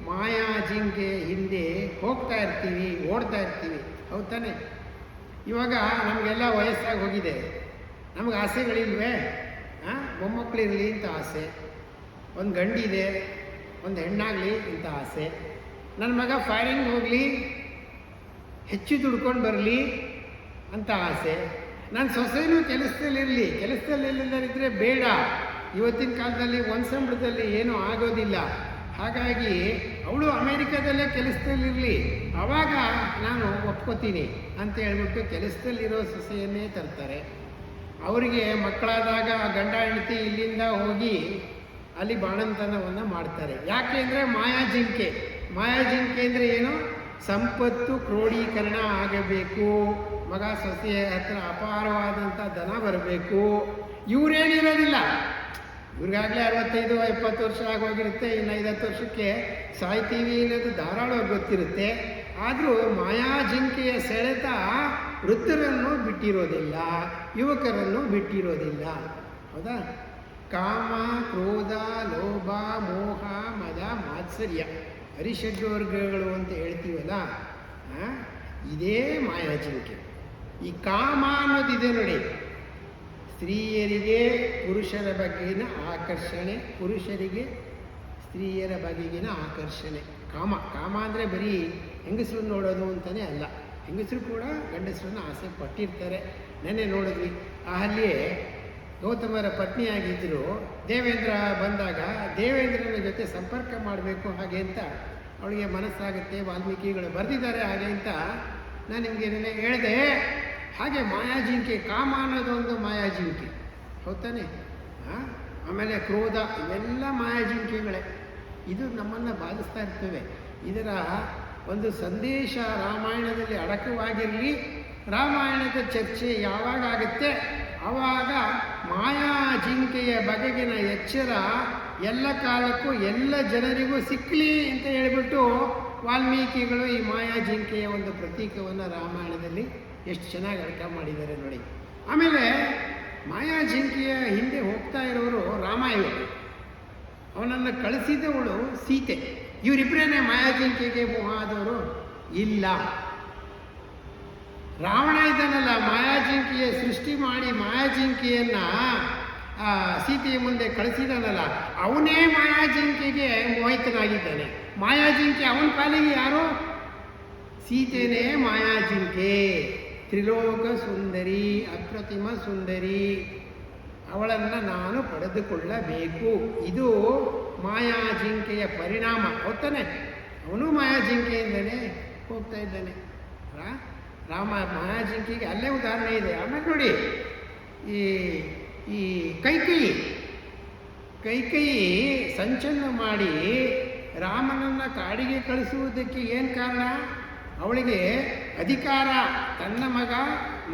ಮಾಯಾಜಿಂಕೆಯ ಹಿಂದೆ ಹೋಗ್ತಾ ಇರ್ತೀವಿ, ಓಡ್ತಾ ಇರ್ತೀವಿ. ಹೌದು ತಾನೆ? ಇವಾಗ ನಮಗೆಲ್ಲ ವಯಸ್ಸಾಗಿ ಹೋಗಿದೆ, ನಮಗೆ ಆಸೆಗಳಿಲ್ವೇ? ಮೊಮ್ಮಕ್ಕಳಿರಲಿ ಅಂತ ಆಸೆ, ಒಂದು ಗಂಡಿದೆ, ಒಂದು ಹೆಣ್ಣಾಗಲಿ ಅಂತ ಆಸೆ, ನನ್ನ ಮಗ ಫಾರಿನ್ಗೆ ಹೋಗಲಿ, ಹೆಚ್ಚು ದುಡ್ಕೊಂಡು ಬರಲಿ ಅಂತ ಆಸೆ, ನನ್ನ ಸೊಸೆನೂ ಕೆಲಸದಲ್ಲಿಲ್ಲದಿದ್ದರೆ ಬೇಡ. ಇವತ್ತಿನ ಕಾಲದಲ್ಲಿ ಒಂದು ಸಂಬಳದಲ್ಲಿ ಏನೂ ಆಗೋದಿಲ್ಲ. ಹಾಗಾಗಿ ಅವಳು ಅಮೇರಿಕಾದಲ್ಲೇ ಕೆಲಸದಲ್ಲಿರಲಿ, ಆವಾಗ ನಾನು ಒಪ್ಕೋತೀನಿ ಅಂತ ಹೇಳ್ಬಿಟ್ಟು ಕೆಲಸದಲ್ಲಿರೋ ಸೊಸೆಯನ್ನೇ ತರ್ತಾರೆ. ಅವರಿಗೆ ಮಕ್ಕಳಾದಾಗ ಗಂಡ ಹೆಂಡತಿ ಇಲ್ಲಿಂದ ಹೋಗಿ ಅಲ್ಲಿ ಬಾಣಂತನವನ್ನು ಮಾಡ್ತಾರೆ. ಯಾಕೆ ಅಂದರೆ ಮಾಯಾಜಿಂಕೆ. ಮಾಯಾಜಿಂಕೆ ಅಂದರೆ ಏನು? ಸಂಪತ್ತು ಕ್ರೋಢೀಕರಣ ಆಗಬೇಕು, ಮಗ ಸೊಸೆಯ ಹತ್ರ ಅಪಾರವಾದಂಥ ಧನ ಬರಬೇಕು. ಇವರೇನಿರೋದಿಲ್ಲ, ಇವ್ರಿಗಾಗಲೇ 65-70 ವರ್ಷ ಆಗೋಗಿರುತ್ತೆ, ಇನ್ನು 5-10 ವರ್ಷಕ್ಕೆ ಸಾಯ್ತೀವಿ ಅನ್ನೋದು ಧಾರಾಳವಾಗಿ ಗೊತ್ತಿರುತ್ತೆ. ಆದರೂ ಮಾಯಾಜಿಂಕೆಯ ಸೆಳೆತ ವೃದ್ಧರನ್ನು ಬಿಟ್ಟಿರೋದಿಲ್ಲ, ಯುವಕರನ್ನು ಬಿಟ್ಟಿರೋದಿಲ್ಲ. ಹೌದಾ? ಕಾಮ, ಕ್ರೋಧ, ಲೋಭ, ಮೋಹ, ಮದ, ಮಾತ್ಸರ್ಯ, ಹರಿಷಡ್ವರ್ಗಗಳು ಅಂತ ಹೇಳ್ತೀವಲ್ಲ, ಇದೇ ಮಾಯಾಜಿಂಕೆ. ಈ ಕಾಮ ಅನ್ನೋದಿದೆ ನೋಡಿ, ಸ್ತ್ರೀಯರಿಗೆ ಪುರುಷರ ಬಗೆಗಿನ ಆಕರ್ಷಣೆ, ಪುರುಷರಿಗೆ ಸ್ತ್ರೀಯರ ಬಗೆಗಿನ ಆಕರ್ಷಣೆ. ಕಾಮ ಕಾಮ ಅಂದರೆ ಬರೀ ಹೆಂಗಸರನ್ನು ನೋಡೋದು ಅಂತಲೇ ಅಲ್ಲ, ಹೆಂಗಸರು ಕೂಡ ಗಂಡಸರನ್ನು ಆಸೆ ಪಟ್ಟಿರ್ತಾರೆ. ನೆನ್ನೆ ನೋಡಿದ್ವಿ, ಅಲ್ಲಿಯೇ ಗೌತಮರ ಪತ್ನಿಯಾಗಿದ್ದರು. ದೇವೇಂದ್ರ ಬಂದಾಗ ದೇವೇಂದ್ರನ ಜೊತೆ ಸಂಪರ್ಕ ಮಾಡಬೇಕು ಹಾಗೆ ಅಂತ ಅವಳಿಗೆ ಮನಸ್ಸಾಗುತ್ತೆ. ವಾಲ್ಮೀಕಿಗಳು ಬರೆದಿದ್ದಾರೆ ಹಾಗೆ ಅಂತ ನಾನು ನಿಮಗೆ ನೆನ್ನೆ ಹೇಳಿದೆ. ಹಾಗೆ ಮಾಯಾಜಿಂಕೆ, ಕಾಮ ಅನ್ನೋದೊಂದು ಮಾಯಾಜಿಂಕೆ, ಹೌದಾನೆ? ಆಮೇಲೆ ಕ್ರೋಧ, ಇವೆಲ್ಲ ಮಾಯಾಜಿಂಕೆಗಳೇ. ಇದು ನಮ್ಮನ್ನು ಬಾಧಿಸ್ತಾ ಇರ್ತವೆ. ಇದರ ಒಂದು ಸಂದೇಶ ರಾಮಾಯಣದಲ್ಲಿ ಅಡಕವಾಗಿರಲಿ. ರಾಮಾಯಣದ ಚರ್ಚೆ ಯಾವಾಗ ಆಗುತ್ತೆ ಆವಾಗ ಮಾಯಾಜಿಂಕೆಯ ಬಗೆಗಿನ ಎಚ್ಚರ ಎಲ್ಲ ಕಾಲಕ್ಕೂ ಎಲ್ಲ ಜನರಿಗೂ ಸಿಕ್ಕಲಿ ಅಂತ ಹೇಳಿಬಿಟ್ಟು ವಾಲ್ಮೀಕಿಗಳು ಈ ಮಾಯಾಜಿಂಕೆಯ ಒಂದು ಪ್ರತೀಕವನ್ನು ರಾಮಾಯಣದಲ್ಲಿ ಎಷ್ಟು ಚೆನ್ನಾಗಿ ಅರ್ಥ ಮಾಡಿದ್ದಾರೆ ನೋಡಿ. ಆಮೇಲೆ ಮಾಯಾಜಿಂಕೆಯ ಹಿಂದೆ ಹೋಗ್ತಾ ಇರೋರು ರಾಮಾಯಣ, ಅವನನ್ನು ಕಳಿಸಿದವಳು ಸೀತೆ. ಇವರಿಬ್ಬರೇನೆ ಮಾಯಾಜಿಂಕೆಗೆ ಮೋಹ ಆದವರು ಇಲ್ಲ. ರಾವಣ ಇದ್ದಾನಲ್ಲ, ಮಾಯಾಜಿಂಕೆಯ ಸೃಷ್ಟಿ ಮಾಡಿ ಮಾಯಾಜಿಂಕೆಯನ್ನು ಸೀತೆಯ ಮುಂದೆ ಕಳಿಸಿದಾನಲ್ಲ, ಅವನೇ ಮಾಯಾಜಿಂಕೆಗೆ ಮೋಹಿತನಾಗಿದ್ದಾನೆ. ಮಾಯಾಜಿಂಕೆ ಅವನ ಪಾಲಿಗೆ ಯಾರು? ಸೀತೆನೇ ಮಾಯಾಜಿಂಕೆ. ತ್ರಿಲೋಕ ಸುಂದರಿ, ಅಪ್ರತಿಮ ಸುಂದರಿ, ಅವಳನ್ನು ನಾನು ಪಡೆದುಕೊಳ್ಳಬೇಕು. ಇದು ಮಾಯಾಜಿಂಕೆಯ ಪರಿಣಾಮ, ಹೌದಾನೆ? ಅವನು ಮಾಯಾಜಿಂಕೆಯಿಂದಲೇ ಹೋಗ್ತಾ ಇದ್ದಾನೆ. ರಾಮ ಮಾಯಾಜಿಂಕೆಗೆ ಅಲ್ಲೇ ಉದಾಹರಣೆ ಇದೆ. ಆಮೇಲೆ ನೋಡಿ, ಈ ಕೈಕೇಯಿ ಸಂಚನ್ನು ಮಾಡಿ ರಾಮನನ್ನು ಕಾಡಿಗೆ ಕಳಿಸುವುದಕ್ಕೆ ಏನು ಕಾರಣ? ಅವಳಿಗೆ ಅಧಿಕಾರ, ತನ್ನ ಮಗ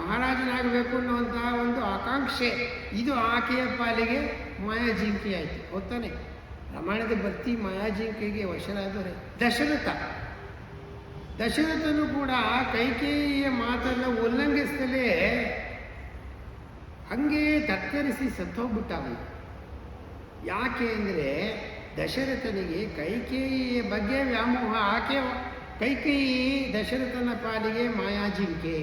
ಮಹಾರಾಜನಾಗಬೇಕು ಅನ್ನುವಂತಹ ಒಂದು ಆಕಾಂಕ್ಷೆ. ಇದು ಆಕೆಯ ಪಾಲಿಗೆ ಮಾಯಾಜಿಂಕೆ ಆಯಿತು, ಹೌದಾನೆ? ರಾಮಾಯಣದ ಭಕ್ತಿ ಮಾಯಾಜಿಂಕೆಗೆ ವಶರಾದರೆ ದಶರಥನು ಕೂಡ ಕೈಕೇಯಿಯ ಮಾತನ್ನು ಉಲ್ಲಂಘಿಸಲೇ ಹಂಗೆ ತತ್ತರಿಸಿ ಸತ್ತೋಗ್ಬಿಟ್ಟ ಅವನು. ಯಾಕೆ ಅಂದರೆ ದಶರಥನಿಗೆ ಕೈಕೇಯಿಯ ಬಗ್ಗೆ ವ್ಯಾಮೋಹ. ಕೈಕೇಯಿ ದಶರಥನ ಪಾಲಿಗೆ ಮಾಯಾಜಿಂಕೆ.